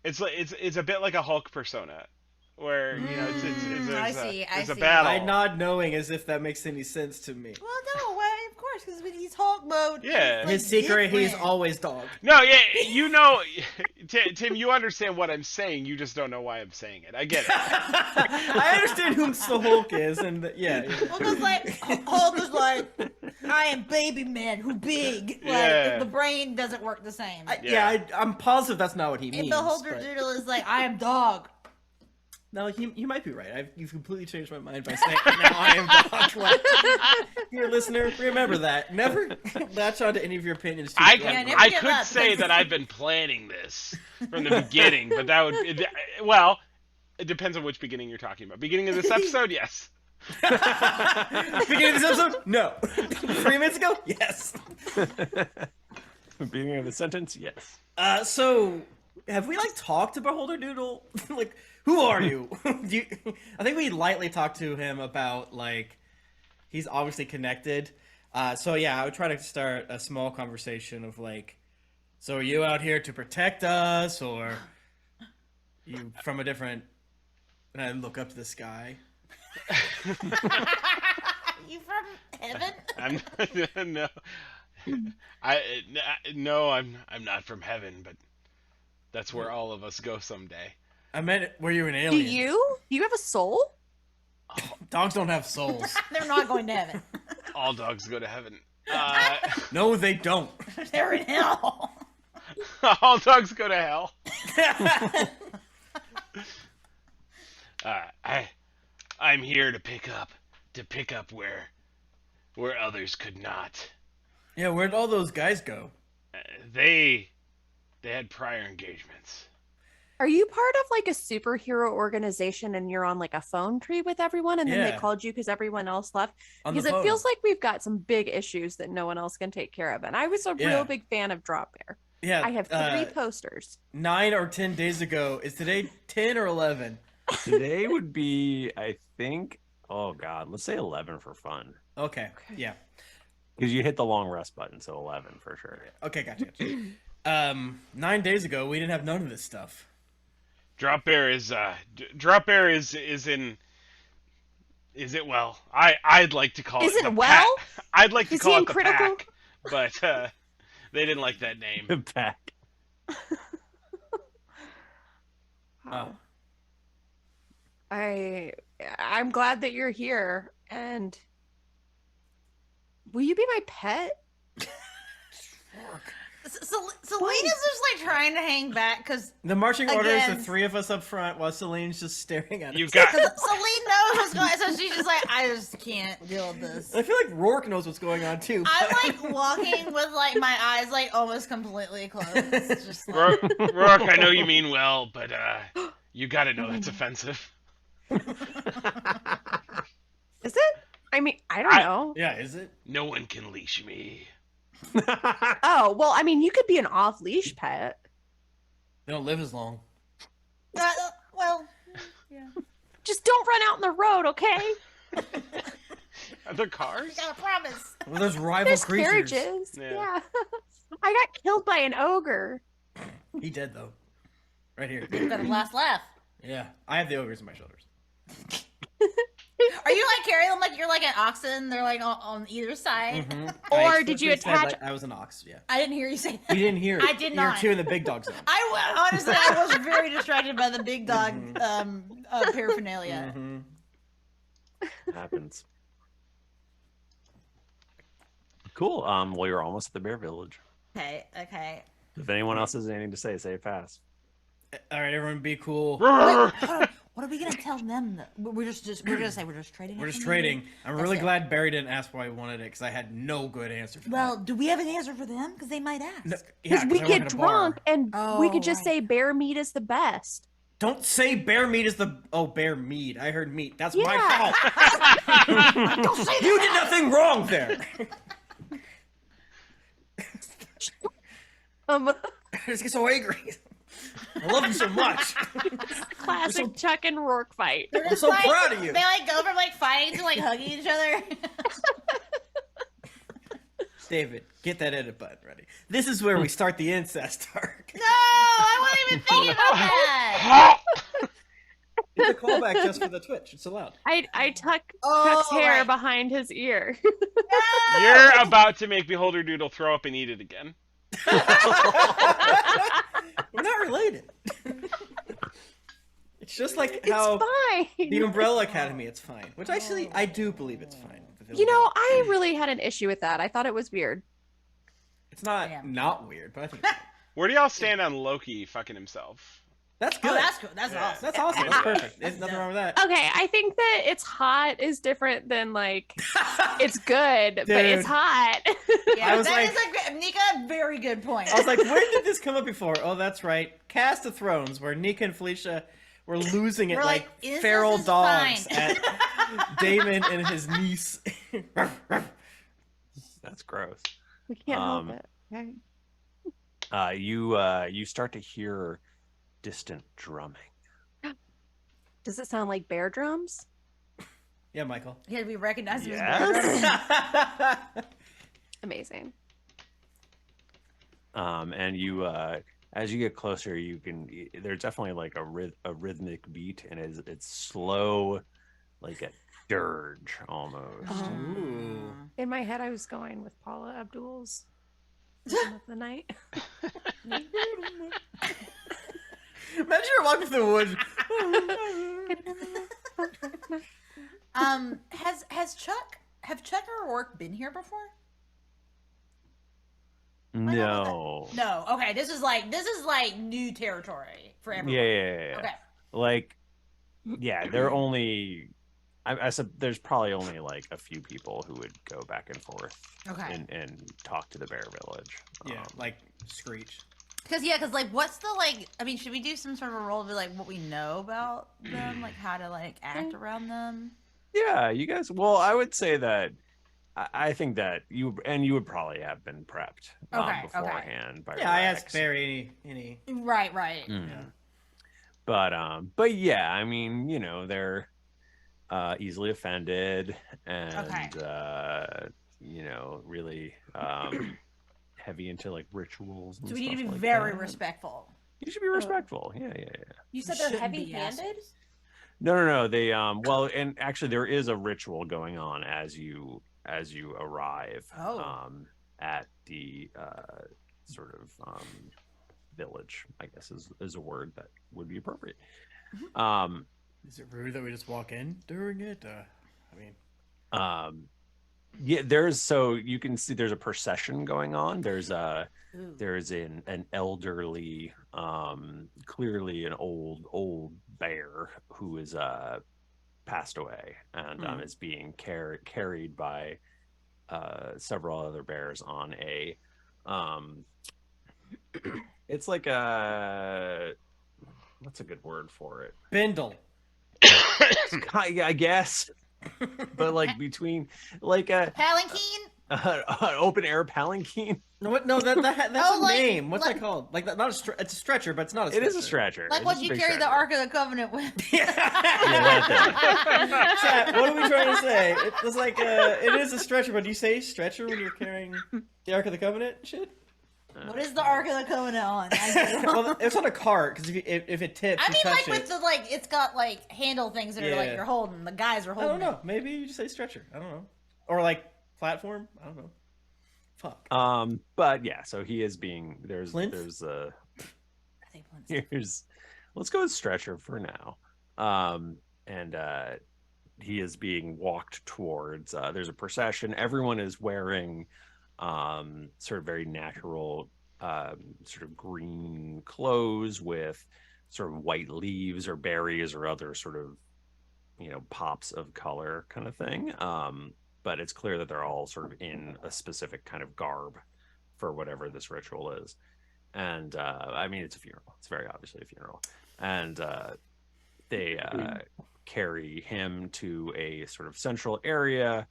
it's a bit like a Hulk persona, where you know I see, I it's a see. battle. I nod knowing as if that makes any sense to me. Well, no, why? Of course, because when he's Hulk mode, Yeah. it's, like, His secret, he's different. always dog. No, yeah, you know, Tim, you understand what I'm saying. You just don't know why I'm saying it. I get it. I understand who the Hulk is, and yeah. Well, because like Hulk is like, I am baby man who big. Like Yeah. the brain doesn't work the same. I'm positive that's not what he And means. Beholder but- Doodle is like, I am dog. No, you might be right. You've completely changed my mind by saying now I am dog. Like, dear listener, remember that. Never latch on to any of your opinions. Too I strongly. never I give could up. say that I've been planning this from the beginning, but that would well, it depends on which beginning you're talking about. Beginning of this episode, yes. Beginning of this episode, no. 3 minutes ago, yes. Beginning of the sentence, yes. So have we talked to Beholder Doodle? Who are you? I think we lightly talked to him about he's obviously connected. So yeah, I would try to start a small conversation of so are you out here to protect us, or you from a different? And I look up to the sky. You from heaven? I'm no, I'm not from heaven, but that's where all of us go someday. I meant, were you an Do alien? you? Do you have a soul? Dogs don't have souls. They're not going to heaven. All dogs go to heaven. No, they don't. They're in hell. All dogs go to hell. I'm here to pick up where others could not. Yeah, where'd all those guys go? They had prior engagements. Are you part of a superhero organization and you're on a phone tree with everyone and then Yeah. they called you because everyone else left? On the Because it phone. feels like we've got some big issues that no one else can take care of. And I was a Yeah. real big fan of Drop Bear. Yeah, I have 3 posters. 9 or 10 days ago. Is today 10 or 11? Today would be, I think, oh god, let's say 11 for fun. Okay. Yeah. Because you hit the long rest button, so 11 for sure. Okay, gotcha. 9 days ago, we didn't have none of this stuff. Drop Bear is in. Is it well? I'd like to call Is it it the well? pack. I'd like to Is call he it in the critical? pack, but they didn't like that name. The pack. Wow. I'm glad that you're here. And will you be my pet? Selena's just trying to hang back because The marching order is the Again. 3 of us up front while Celine's just staring at us. You've got Celine knows what's going on, so she's just like, I just can't deal with this. I feel like Rourke knows what's going on too. I'm walking with my eyes almost completely closed. It's just like, Rourke. I know you mean well, but you got to know that's offensive. Is it? I mean, I don't know. Yeah, is it? No one can leash me. Oh, well, I mean, you could be an off-leash pet. They don't live as long. well, yeah. Just don't run out in the road, okay? Are there cars? You gotta promise. Well, there's rival There's creatures. carriages. Yeah. Yeah. I got killed by an ogre. He dead though. Right here. You got a last laugh. Yeah, I have the ogres on my shoulders. Are you like carrying them like you're like an oxen? They're like on either side. Mm-hmm. Or did you attach- I was an ox. Yeah. I didn't hear you say that. You didn't hear it. I did not. You're two in the big dog zone. Honestly, I was very distracted by the big dog paraphernalia. Mm-hmm. Happens. Cool. Well, you're almost at the bear village. Okay. If anyone else has anything to say it fast. All right, everyone, be cool. Wait, hold on. What are we gonna tell them? We're gonna say we're just trading. We're just something? trading. I'm That's really it. glad Barry didn't ask why he wanted it because I had no good answer for Well, that. do we have an answer for them? Because they might ask. No, Because yeah, we 'cause I work get at a bar. drunk and we could just right. say bear meat is the best. Don't say bear meat is the. Oh, bear meat. I heard meat. That's Yeah. my fault. Don't say You that. did nothing wrong there. I just get so angry. I love you so much. Classic Chuck and Rourke fight. They're I'm just so like- proud of you. They like go from like fighting to like hugging each other. David, get that edit button ready. This is where we start the incest arc. No, I wasn't even thinking about that. It's a callback just for the Twitch. It's allowed. I tuck Oh, Chuck's hair right. behind his ear. You're about to make Beholder Doodle throw up and eat it again. We're not related. It's just like It's how fine. the Umbrella Academy, it's fine. Which actually, I do believe it's fine. You know, I really had an issue with that. I thought it was weird. It's not Damn. not weird, but I think it's fine. Where do y'all stand on Loki fucking himself? That's good. Oh, that's good. That's Yeah. awesome. That's awesome. That's perfect. There's nothing wrong with that. Okay, I think that it's hot is different than like it's good, but Dude. it's hot. Yeah, I was that like- is a great, Nika, very good point. I was like, when did this come up before? Oh, that's right. Cast of Thrones, where Nika and Felicia were losing it We're like like, feral is dogs fine. at Damon and his niece. That's gross. We can't help it. Okay. You start to hear distant drumming. Does it sound like bear drums? Yeah, Michael. Yeah, we recognize him as Yes. Amazing. And you as you get closer, you can there's definitely like a rhythmic beat, and it's slow, like a dirge almost. Ooh. In my head, I was going with Paula Abdul's Rhythm of the Night. Imagine you're walking through the woods. Have Chuck or Rourke been here before? No. No. Okay, this is like new territory for everyone. Yeah. Okay. Like, yeah, they're only. I said there's probably only like a few people who would go back and forth Okay. and talk to the bear village. Yeah, like Screech. Because like, what's the like? I mean, should we do some sort of a role of like what we know about them, like how to like act around them? Yeah, you guys. Well, I would say that I think that you would probably have been prepped Okay, beforehand. By Yeah, I Rex. asked Barry any. Right. Mm. Yeah. But yeah, I mean, you know, they're easily offended and you know, really heavy into like rituals. And So we need to stuff be like very that. respectful. You should be respectful. Yeah. You said they're they're heavy-handed? heavy-handed? No. They well, and actually, there is a ritual going on as you arrive at the sort of village. I guess is a word that would be appropriate. Is it rude that we just walk in during it? I mean, Yeah, so you can see there's a procession going on. There's an elderly, clearly an old bear who is passed away and is being carried by several other bears on a it's like a what's a good word for it? Bindle. I guess. But like between like a Palanquin? An open air palanquin. No, what? No, that's Oh, a like- name. What's like- that called? Like, not a it's a stretcher, but it's not a It stretcher. is a stretcher. Like It's what just a you big carry the stretcher. Ark of the Covenant with. that Chat, what are we trying to say? It's like it is a stretcher, but do you say stretcher when you're carrying the Ark of the Covenant shit? What is the Ark of the Covenant on? Well, it's on a cart because if it tips, I you mean, touch like with it. the it's got like handle things that are like Yeah. you're holding. The guys are I holding. don't know. Maybe you just say stretcher. I don't know. Or like platform. I don't know. Fuck. But yeah, so he is being Plinth? I think Plinth's- here's let's go with stretcher for now. And he is being walked towards there's a procession. Everyone is wearing sort of very natural sort of green clothes with sort of white leaves or berries or other sort of pops of color kind of thing. But it's clear that they're all sort of in a specific kind of garb for whatever this ritual is. And I mean, it's a funeral. It's very obviously a funeral. And they carry him to a sort of central area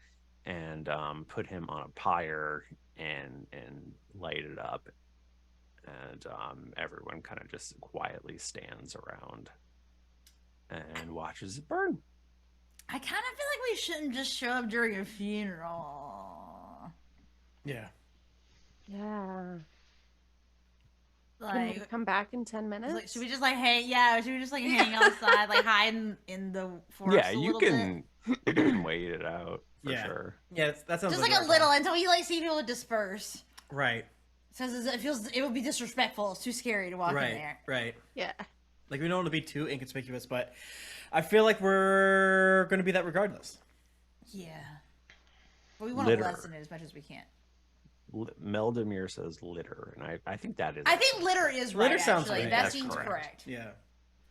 and put him on a pyre and light it up. And everyone kind of just quietly stands around and watches it burn. I kind of feel like we shouldn't just show up during a funeral. Yeah. Yeah. Can Like, we come back in 10 minutes? like, should we just like hang? Yeah, should we just like hang outside, like hide in the forest? Yeah, a you little can you can wait it out for Yeah. sure. Yeah, that sounds Just like a our little plan. until we like see people disperse. Right. Because it would be disrespectful. It's too scary to walk in Right. there. Right. Yeah. Like we don't want to be too inconspicuous, but I feel like we're going to be that regardless. Yeah, but we want Litter. to lessen it as much as we can. Meldemir says litter, and I think that is. I think litter is right. Litter sounds actually. right. That That's seems correct. correct. Yeah.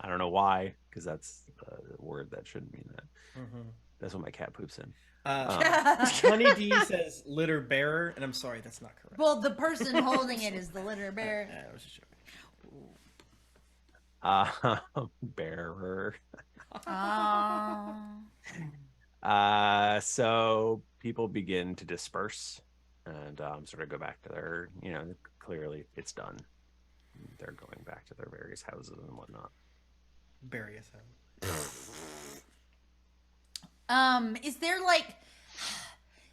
I don't know why, because that's a word that shouldn't mean that. Mm-hmm. That's what my cat poops in. Honey D says litter bearer, and I'm sorry, that's not correct. Well, the person holding it is the litter bearer. Yeah, I was just joking. Bearer. So people begin to disperse and sort of go back to their, clearly it's done. They're going back to their various houses and whatnot. Bury us out.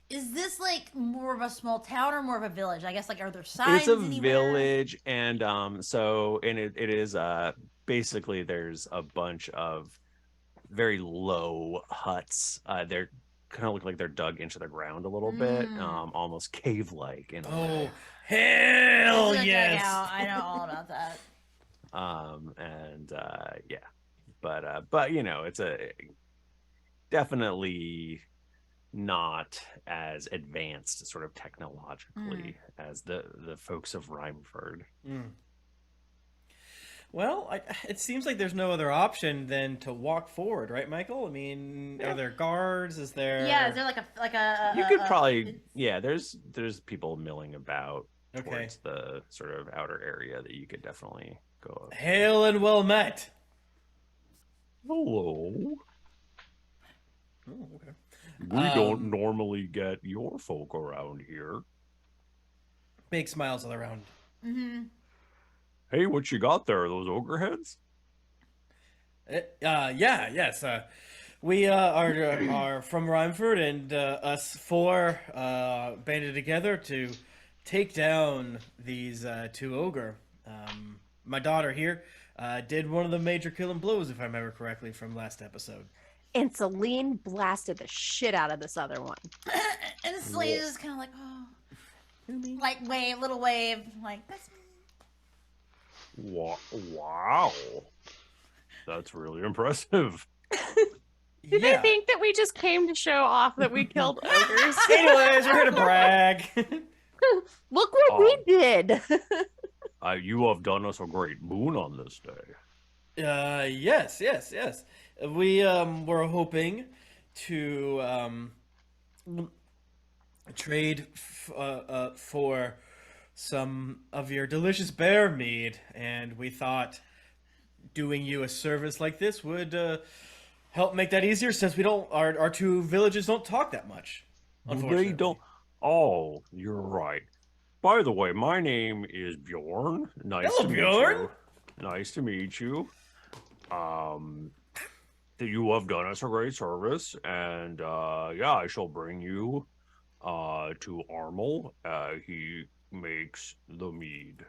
Is this like more of a small town or more of a village? I guess like are there signs? It's a anywhere? village, and it is basically there's a bunch of very low huts. They're kind of look like they're dug into the ground a little bit, almost cave-like in a way. Oh, hell It's a yes! dugout. I know all about that. Yeah, but it's a definitely not as advanced sort of technologically as the folks of Rhymeford. Well, it seems like there's no other option than to walk forward, right, Michael? I mean, are there guards? Is there? Yeah, is there like a? You could probably there's people milling about Okay. towards the sort of outer area that you could definitely go up. Hail and well met. Hello. Oh, okay. We don't normally get your folk around here. Big smiles all around. Mm-hmm. Hey, what you got there? Those ogre heads? Yes. We are from Rhymeford, and us four banded together to take down these two ogre. My daughter here did one of the major killing blows, if I remember correctly, from last episode. And Selene blasted the shit out of this other one. And Selene is kind of like, like little wave, like that's me. Wow. That's really impressive. Do they think that we just came to show off that we killed ogres? Anyways, we're here to brag. Look what we did. You have done us a great boon on this day. Yes. We were hoping to trade for some of your delicious bear mead, and we thought doing you a service like this would help make that easier, since we don't our two villages don't talk that much. Unfortunately, Oh, you're right. By the way, my name is Bjorn. Nice Hello, to meet Bjorn. you. Nice to meet you. That you have done us a great service, and yeah, I shall bring you to Armel. He makes the mead.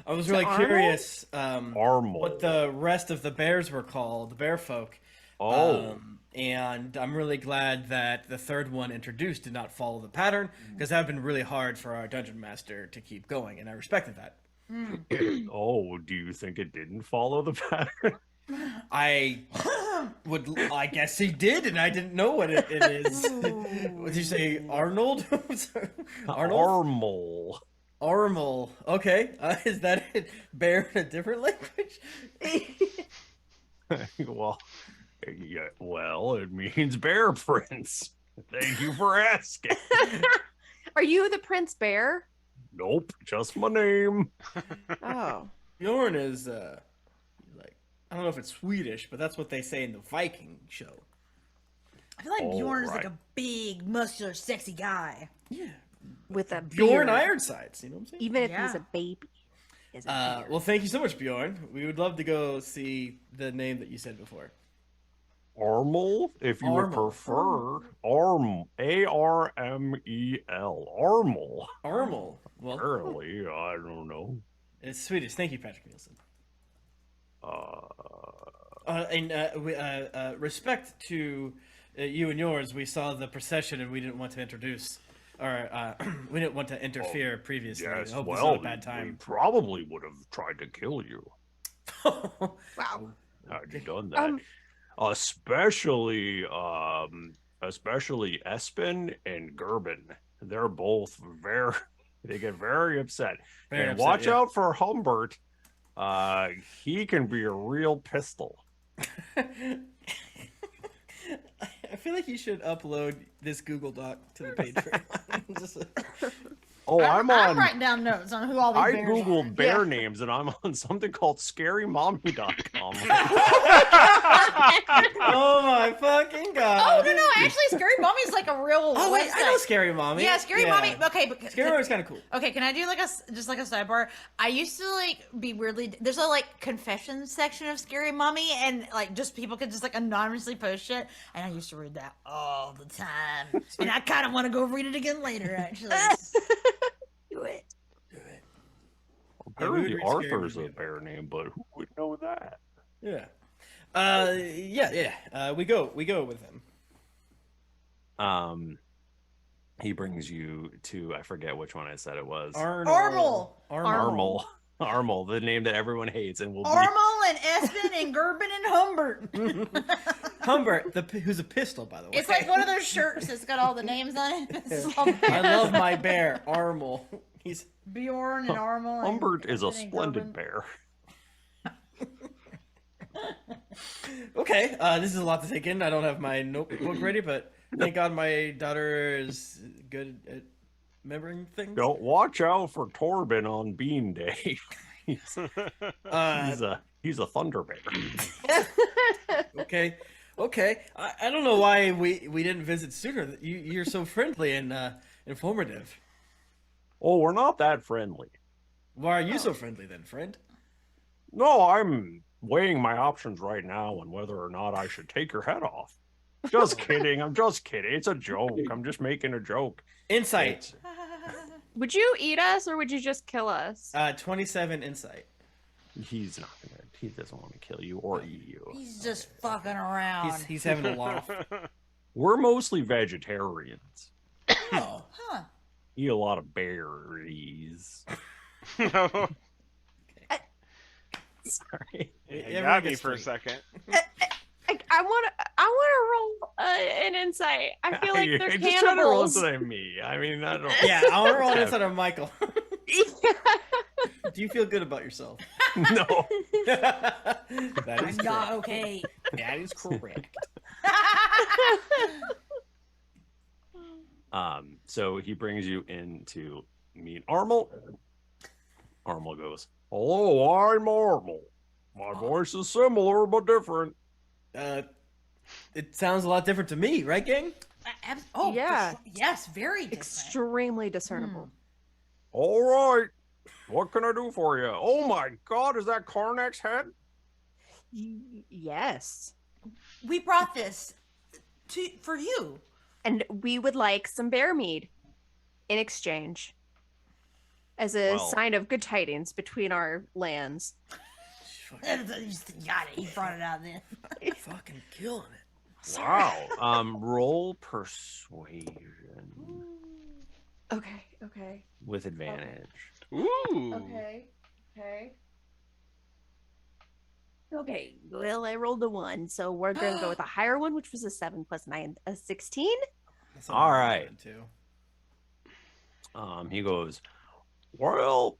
I was To really Arnold? curious Armel. what the rest of the bears were called, the bear folk. Oh, And I'm really glad that the third one introduced did not follow the pattern, because that would have been really hard for our dungeon master to keep going, and I respected that. oh, do you think it didn't follow the pattern? I guess he did, and I didn't know what it is. What did you say, Arnold? Arnold? Armel. Armel. Okay, is that it? Bear in a different language? Well, yeah, well, it means bear prince. Thank you for asking. Are you the Prince Bear? Nope, just my name. Oh. Bjorn is like, I don't know if it's Swedish, but that's what they say in the Viking show. I feel like Bjorn is like right. a big, muscular, sexy guy. Yeah, With a Bjorn beard. Ironsides. You know what I'm saying? Even if he's Yeah. a baby. Is a beard. Well, thank you so much, Bjorn. We would love to go see the name that you said before. Armel, if you would Armel. prefer. Armel. Armel. Armel. Armel. Well, Apparently, I don't know. it's Swedish. Thank you, Patrick Nielsen. Uh, Respect to you and yours, we saw the procession and we didn't want to introduce, or we didn't want to interfere previously. yes, I hope it's well, not a bad we time. probably would have tried to kill you Wow. had you done that. Especially Espen and Gerben. They're both they get very upset. Very and upset, watch yeah. out for Humbert. He can be a real pistol. I feel like you should upload this Google Doc to the Patreon. Just, Oh, I'm on. writing down notes on who all these I bears googled are. bear Yeah. names and I'm on something called scarymommy.com. oh my fucking god! Oh no, actually, Scary Mommy is like a real. Oh wait, I know website. Scary Mommy. Yeah, Scary Mommy. Okay, but Scary Mommy's kind of cool. Okay, can I do like just like a sidebar? I used to like be weirdly. There's a like confession section of Scary Mommy, and like just people could just like anonymously post shit, and I used to read that all the time, and I kind of want to go read it again later, actually. Do it. Apparently read Scary Arthur's a Movie. bear name, but who would know that? Yeah. We go with him. He brings you to, I forget which one I said it was. Armel. Armel. Armel, the name that everyone hates and will be. Armel and Espen and Gerben and Humbert. Humbert, who's a pistol, by the way. It's like one of those shirts that's got all the names on it. It's all I love my bear, Armel. He's Bjorn and Armel. And Humbert is a Espen and splendid Gerben. bear. okay. This is a lot to take in. I don't have my notebook ready, but thank God my daughter is good at remembering things. Don't watch out for Torben on Bean Day. he's a thunder bear. Okay. I don't know why we didn't visit sooner. You're so friendly and informative. Oh, we're not that friendly. Why are you so friendly then, friend? No, I'm weighing my options right now on whether or not I should take your head off. Just kidding. I'm just kidding. It's a joke. I'm just making a joke. Insight. Would you eat us or would you just kill us? 27 insight. He's not gonna. He doesn't want to kill you or eat you. He's just fucking around. He's having a laugh. We're mostly vegetarians. Oh. Huh. Eat a lot of berries. Sorry. You got me for a second. I want to roll an insight. I feel like they're Just trying to roll cannibals. instead of me. I mean, I don't. Yeah, I want to roll inside of Michael. Do you feel good about yourself? No. That is Not correct. okay. That is correct. So he brings you in to meet Armel. Armel goes, "Hello, I'm Armel. My voice is similar but different." It sounds a lot different to me, right, gang? Oh, Yeah. yes, very different. Extremely discernible. All right. What can I do for you? Oh my God, is that Karnak's head? Yes. We brought this for you. And we would like some bear mead in exchange as a sign of good tidings between our lands. Got it. He brought it out then. Fucking killing it. Wow. Roll persuasion Okay. with advantage. Ooh. Okay. Well, I rolled a 1, so we're gonna go with a higher one, which was a 7 plus 9, a 16. That's All what I'm right. doing, too. He goes, well,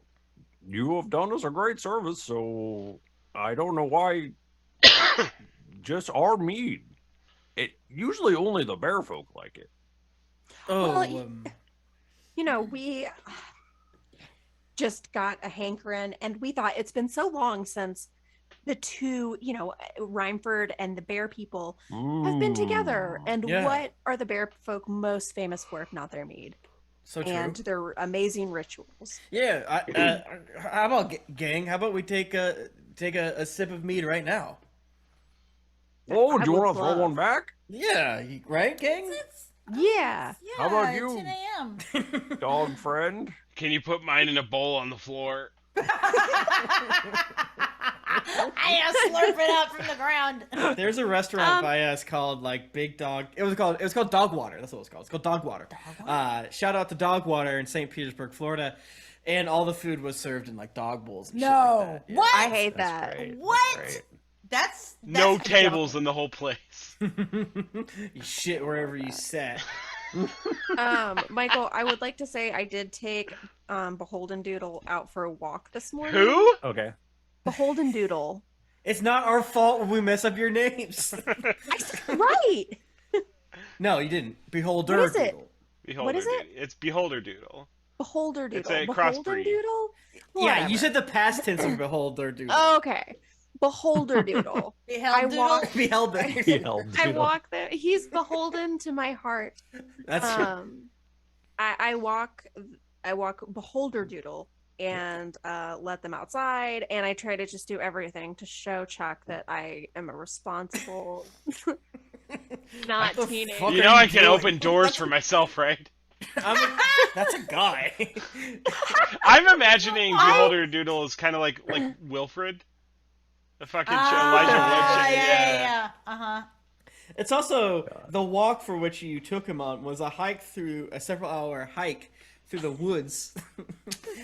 you have done us a great service, so I don't know why just our mead. It usually only the bear folk like it. Oh, Well, we just got a hankering, and we thought it's been so long since the two, Rhymeford and the bear people have been together. And Yeah. what are the bear folk most famous for, if not their mead? so true. And their amazing rituals. Yeah. How about gang? How about we take a sip of mead right now? Oh, I do you would want to throw love- one back? Yeah. Right, gang? Yeah. How about you? 10 a.m. Dog friend? Can you put mine in a bowl on the floor? I slurp it up from the ground. There's a restaurant by us called like Big Dog. It was called Dog Water. That's what it's called. It's called Dog Water. Shout out to Dog Water in St. Petersburg, Florida. And all the food was served in like dog bowls and shit like that. Yeah. What? I hate That's that. great. What? That's great. That's No tables in the whole place. You shit wherever you sat. Michael, I would like to say I did take Beholden Doodle out for a walk this morning. Who? Okay. Beholden Doodle. It's not our fault when we mess up your names. Right. No, you didn't. Beholder. What is it? Doodle. Beholder What is it? Doodle. It's Beholder Doodle. Beholder Doodle. It's a Beholden crossbreed. Doodle? Yeah, you Whatever. said the past tense of Beholder Doodle. Okay. Beholder Doodle. Beheld I doodle. walk. Beholder. I walk there. He's beholden to my heart. That's I walk Beholder Doodle and let them outside, and I try to just do everything to show Chuck that I am a responsible, not What the teenage. fuck? You know I can open doors for myself, right? that's a guy. I'm imagining Beholder Doodle is kind of like Wilfred. The fucking Elijah Wood. Yeah. Uh-huh. It's also the walk for which you took him on was a hike through a several-hour hike through the woods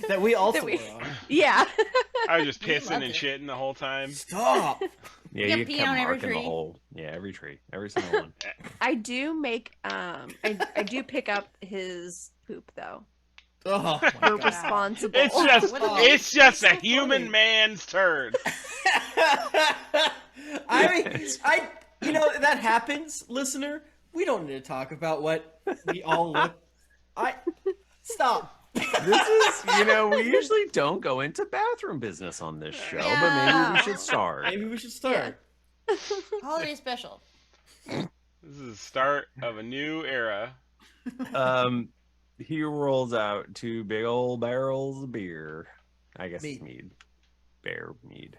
that we also were on. Yeah. I was just pissing loved and it. shitting the whole time. Stop. Yeah, You you pee kept on every marking tree? the hole. Yeah, every tree. Every single one. I do make I do pick up his poop though. Oh For my god. responsible. It's just a human man's turd. That happens, listener. We don't need to talk about what we all look. Stop. This is, we usually don't go into bathroom business on this show, but maybe we should start. Maybe we should start. Holiday special. This is the start of a new era. He rolls out 2 big old barrels of beer. I guess Mead. it's mead. Bear mead.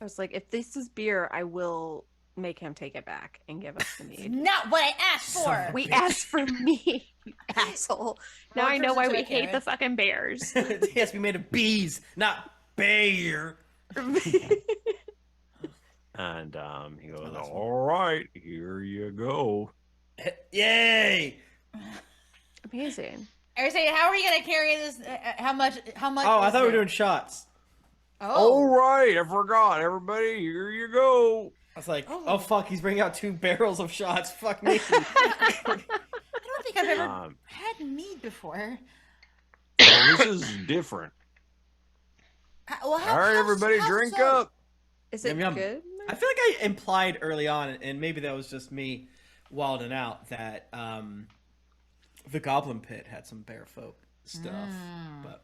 I was like, if this is beer, I will make him take it back and give us the mead. Not what I asked for. We asked for mead, you asshole. Now I know why we hate the Karen. fucking bears. It has to be made of bees, not bear. And he goes, all right, here you go. Yay! Amazing. I was saying, how are you gonna carry this? How much? Oh, I is thought we were it? doing shots. All right, I forgot. Everybody, here you go. I was like, oh fuck, he's bringing out 2 barrels of shots. Fuck me. I don't think I've ever Um, had mead before. Well, this is different. Well, All right, everybody, drink up. Is it Yum, yum. good? I feel like I implied early on, and maybe that was just me wilding out, that the Goblin Pit had some bear folk stuff. But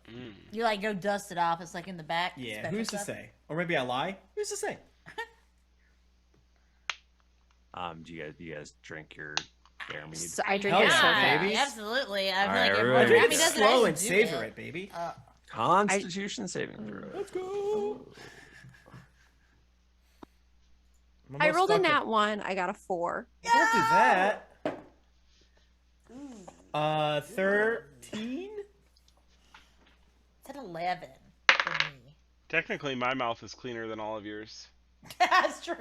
You like go dust it off. It's like in the back. yeah, special who's to stuff. say? Or maybe I lie. Who's to say? Do you guys drink your scare me. So I drink Hell it so yeah, fast. baby. Absolutely. I feel All right, like everybody. everyone Drink around it me does it. slow I and should do savor it, baby. Constitution saving throw. Let's go. I'm I almost rolled a stuck nat 1. I got a 4. Don't do that. 13? It's at 11 for me. Technically, my mouth is cleaner than all of yours. That's true.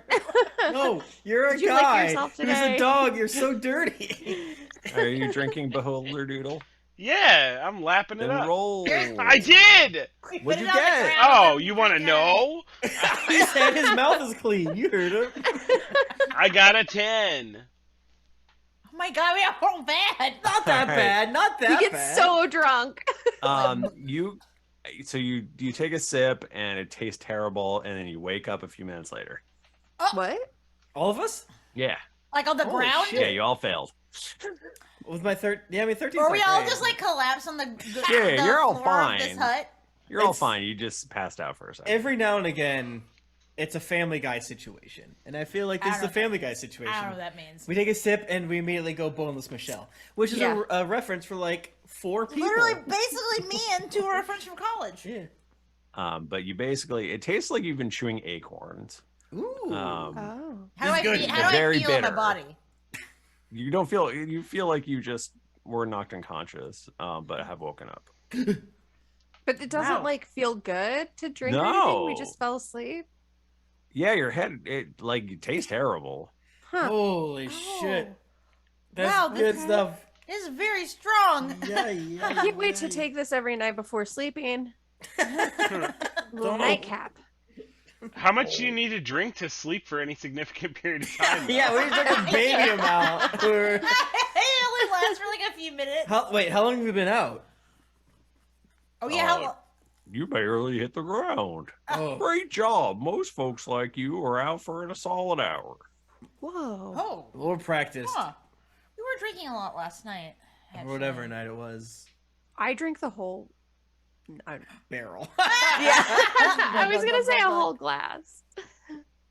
No, you're a Did you lick guy yourself who's today? a dog. You're so dirty. Are you drinking Beholder Doodle? Yeah, I'm lapping it Then up. roll. I did! We What'd put you it on the get? ground Oh, and you want to drink out of it. know? He said his mouth is clean. You heard him. I got a 10. Oh my god, we are all bad. Not that All right. bad. Not that He gets bad. so drunk. You take a sip and it tastes terrible, and then you wake up a few minutes later. What? All of us? Yeah, Like on the Holy ground? shit. yeah, you all failed. With my 13. Or we all just like collapse on the Yeah, you're all floor of this fine. hut? You're all It's- fine. You just passed out for a second. Every now and again, it's a Family Guy situation, and I feel like this I is a don't know. Family Guy situation. I don't know what that means. We take a sip and we immediately go boneless Michelle, which is Yeah. a reference for like 4 people. Literally, basically me and 2 of our friends from college. Yeah. But you basically, it tastes like you've been chewing acorns. Ooh. Oh. How do This I is good. feel, They're how do I very feel in my bitter. body? You feel like you just were knocked unconscious, but have woken up. But it doesn't Wow. like feel good to drink or anything. We No. just fell asleep. Yeah, your head, it tastes terrible. Huh. Holy Oh. shit. That's Wow, good this- stuff. This is very strong. Yeah. I can't wait to take this every night before sleeping. Little Don't. nightcap. How much do you need to drink to sleep for any significant period of time? though? Yeah, we took a baby amount. It only lasts for like a few minutes. How long have we been out? Oh yeah, how You barely hit the ground. Oh. Great job. Most folks like you are out for a solid hour. Whoa. Oh, We're practiced. huh. We were drinking a lot last night. Or whatever actually. night it was. I drink the whole. Barrel. Yeah. I was gonna say a whole glass,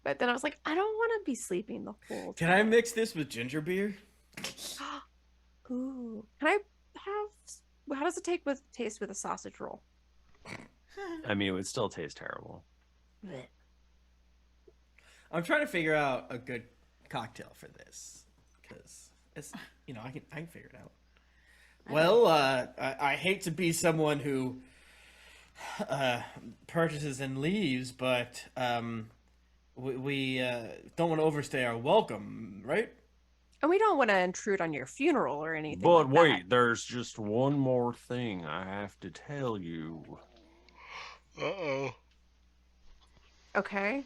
but then I was like, I don't want to be sleeping the whole Can time. I mix this with ginger beer? Ooh. Can I have? How does it taste with a sausage roll? I mean, it would still taste terrible. Blech. I'm trying to figure out a good cocktail for this because it's I can figure it out. Well, I hate to be someone who purchases and leaves, but we don't want to overstay our welcome, right? And we don't want to intrude on your funeral or anything. But like wait, that. there's just one more thing I have to tell you. Uh-oh. Okay.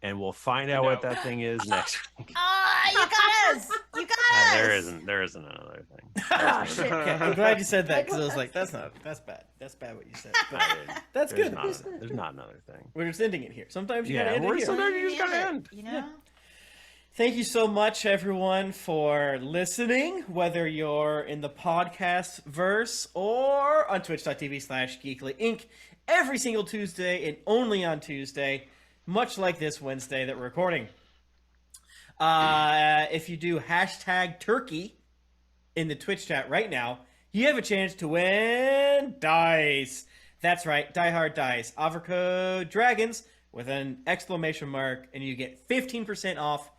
And we'll find out what that thing is next week. Ah, you got us! You got us! There isn't another thing. Oh, shit. Okay, I'm glad you said that because I was like, that's bad. That's bad what you said. But that's There's good. there's not another thing. We're just ending it here. Sometimes you gotta Yeah, end we're it here. sometimes you just gotta end. You know? Thank you so much, everyone, for listening, whether you're in the podcast verse or on twitch.tv/Geekly Inc. every single Tuesday and only on Tuesday, much like this Wednesday that we're recording. If you do #turkey in the Twitch chat right now, you have a chance to win dice. That's right, Die Hard Dice. Offer code DRAGONS with an exclamation mark, and you get 15% off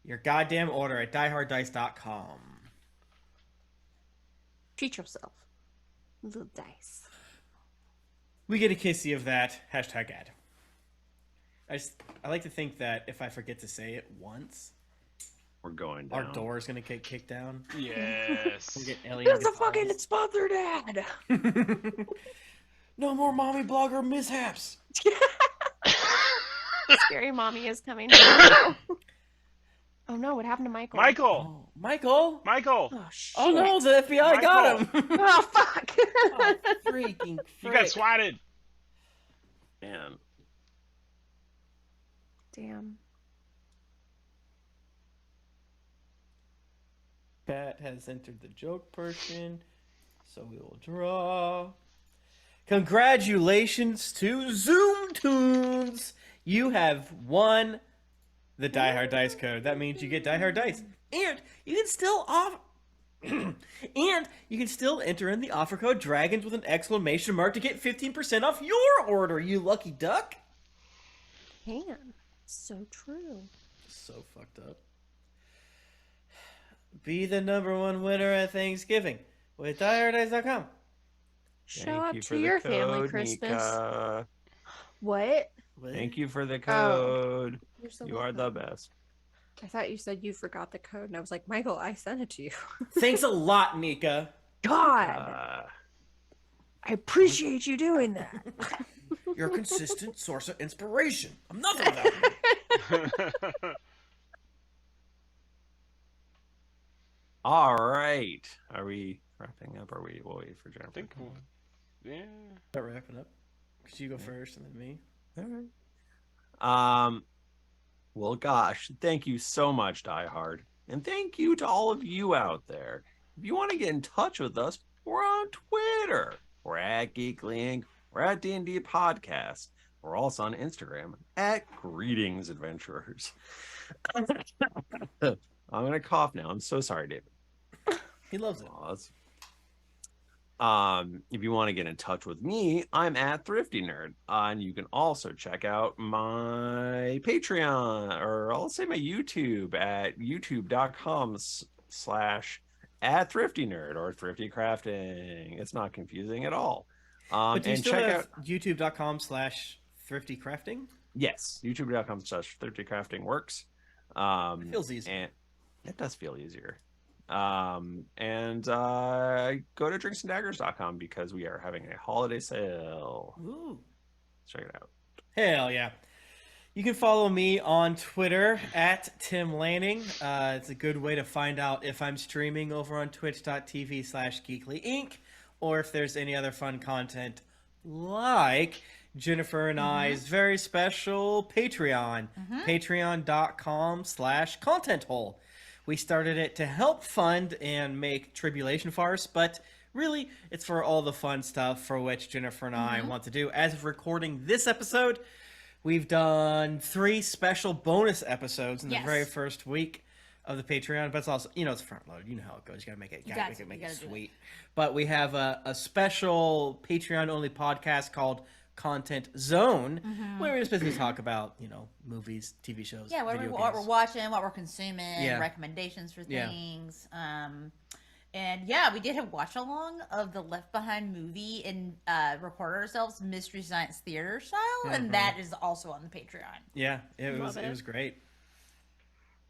your goddamn order at dieharddice.com. Treat yourself. Little dice. We get a kissy of that. #ad. I like to think that if I forget to say it once, We're going down. our door is going to get kicked down. Yes. We'll get It's a fucking sponsored ad. No more mommy blogger mishaps. Scary mommy is coming. Oh no, what happened to Michael? Michael! Oh, Michael. Michael! Oh shit. Oh no, the FBI got him. Oh fuck. Oh, freaking You frick. got swatted! Man, Damn. Pat has entered the joke person, so we will draw. Congratulations to Zoom Tunes! You have won the Die Hard Dice code. That means you get Die Hard Dice And you can still and you can still enter in the offer code dragons with an exclamation mark to get 15% off your order, you lucky duck. Can. So true. So fucked up. Be the #1 winner at Thanksgiving with DieHardEyes.com. Show Thank up you to for the your code, family Christmas. Nika. What? Thank you for the Oh. code. You're so You are the welcome. best. I thought you said you forgot the code, and I was like, Michael, I sent it to you. Thanks a lot, Nika. God, I appreciate you doing that. You're a consistent source of inspiration. I'm nothing without you. All right. Are we wrapping up? Or we'll wait for Jennifer? I think yeah. Start wrapping up. Because you go first and then me. All right. Well, gosh, thank you so much, Die Hard. And thank you to all of you out there. If you want to get in touch with us, we're on Twitter. We're at Geekly Inc. We're at D&D Podcast. We're also on Instagram at Greetings Adventurers. I'm going to cough now. I'm so sorry, David. He loves it. If you want to get in touch with me, I'm at Thrifty Nerd. And you can also check out my Patreon, or I'll say my YouTube at youtube.com/@ThriftyNerd or Thrifty Crafting. It's not confusing at all. But do you and still check have out youtube.com/thriftycrafting? Yes, youtube.com/thriftycrafting works. It feels easy. And it does feel easier. Go to drinksanddaggers.com because we are having a holiday sale. Ooh. Check it out. Hell yeah. You can follow me on Twitter at Tim Lanning. It's a good way to find out if I'm streaming over on twitch.tv/Geekly Inc. or if there's any other fun content like Jennifer and I's very special Patreon, patreon.com/content hole. We started it to help fund and make Tribulation Farce, but really it's for all the fun stuff for which Jennifer and I want to do. As of recording this episode, we've done 3 special bonus episodes in the very first week of the Patreon, but it's also, it's front loaded. You know how it goes. You gotta make it, make it sweet. But we have a special Patreon only podcast called Content Zone, where we just basically talk about, movies, TV shows. Yeah, what we're watching, what we're consuming, recommendations for things. And we did a watch along of the Left Behind movie and recorded ourselves Mystery Science Theater style, and that is also on the Patreon. Yeah, it was great.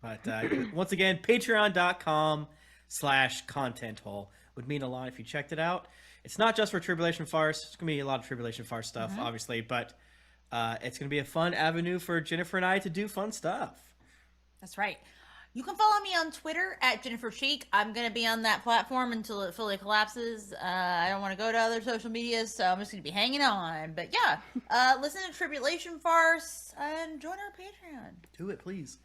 But once again, patreon.com/content hole would mean a lot if you checked it out. It's not just for Tribulation Farce. It's going to be a lot of Tribulation Farce stuff, obviously, but it's going to be a fun avenue for Jennifer and I to do fun stuff. That's right. You can follow me on Twitter at Jennifer Cheek. I'm going to be on that platform until it fully collapses. I don't want to go to other social media, so I'm just going to be hanging on. But listen to Tribulation Farce and join our Patreon. Do it, please.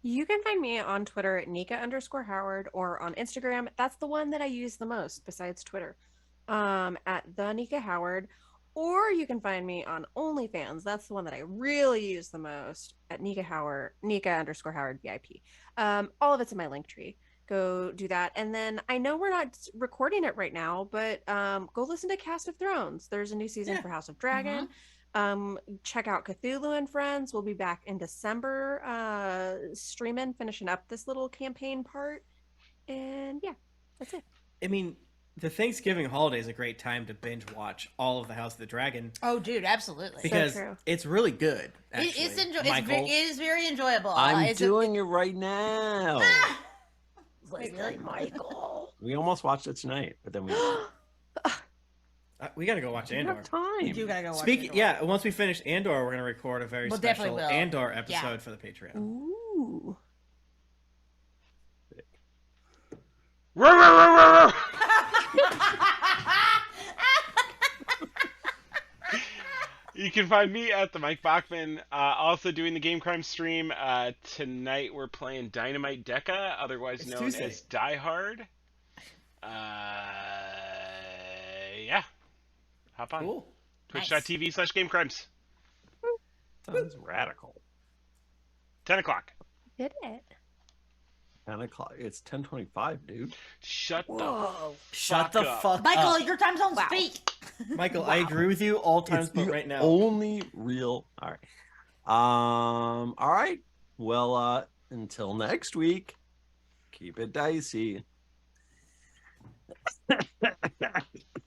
You can find me on Twitter at Nika_Howard or on Instagram. That's the one that I use the most besides Twitter. At the Nika Howard. Or you can find me on OnlyFans. That's the one that I really use the most at Nika_Howard VIP. All of it's in my link tree. Go do that. And then I know we're not recording it right now, but go listen to Cast of Thrones. There's a new season for House of Dragon. Check out Cthulhu and Friends. We'll be back in December streaming, finishing up this little campaign part. And that's it. I mean, the Thanksgiving holiday is a great time to binge watch all of the House of the Dragon. Oh, dude, absolutely. Because it's really good. Actually. It is very enjoyable. I'm doing it right now. Michael. We almost watched it tonight, but then we got to go watch Andor. Time. You do got to go watch Andor. Andor. Yeah, once we finish Andor, we're going to record a very special will. Andor episode for the Patreon. Ooh. You can find me at the Mike Bachmann, also doing the Game Crime stream. Tonight we're playing Dynamite Deca, otherwise known as Die Hard. Hop on. Cool. Twitch.tv/GameCrimes. sounds radical. 10 o'clock. Did it. 10:00. It's 10:25, dude. Shut Whoa. Shut the up. fuck Michael, up. your time zone's Wow. fake. Michael, I agree with you all times, It's but the right now. only real. All right. All right. Well, until next week, keep it dicey.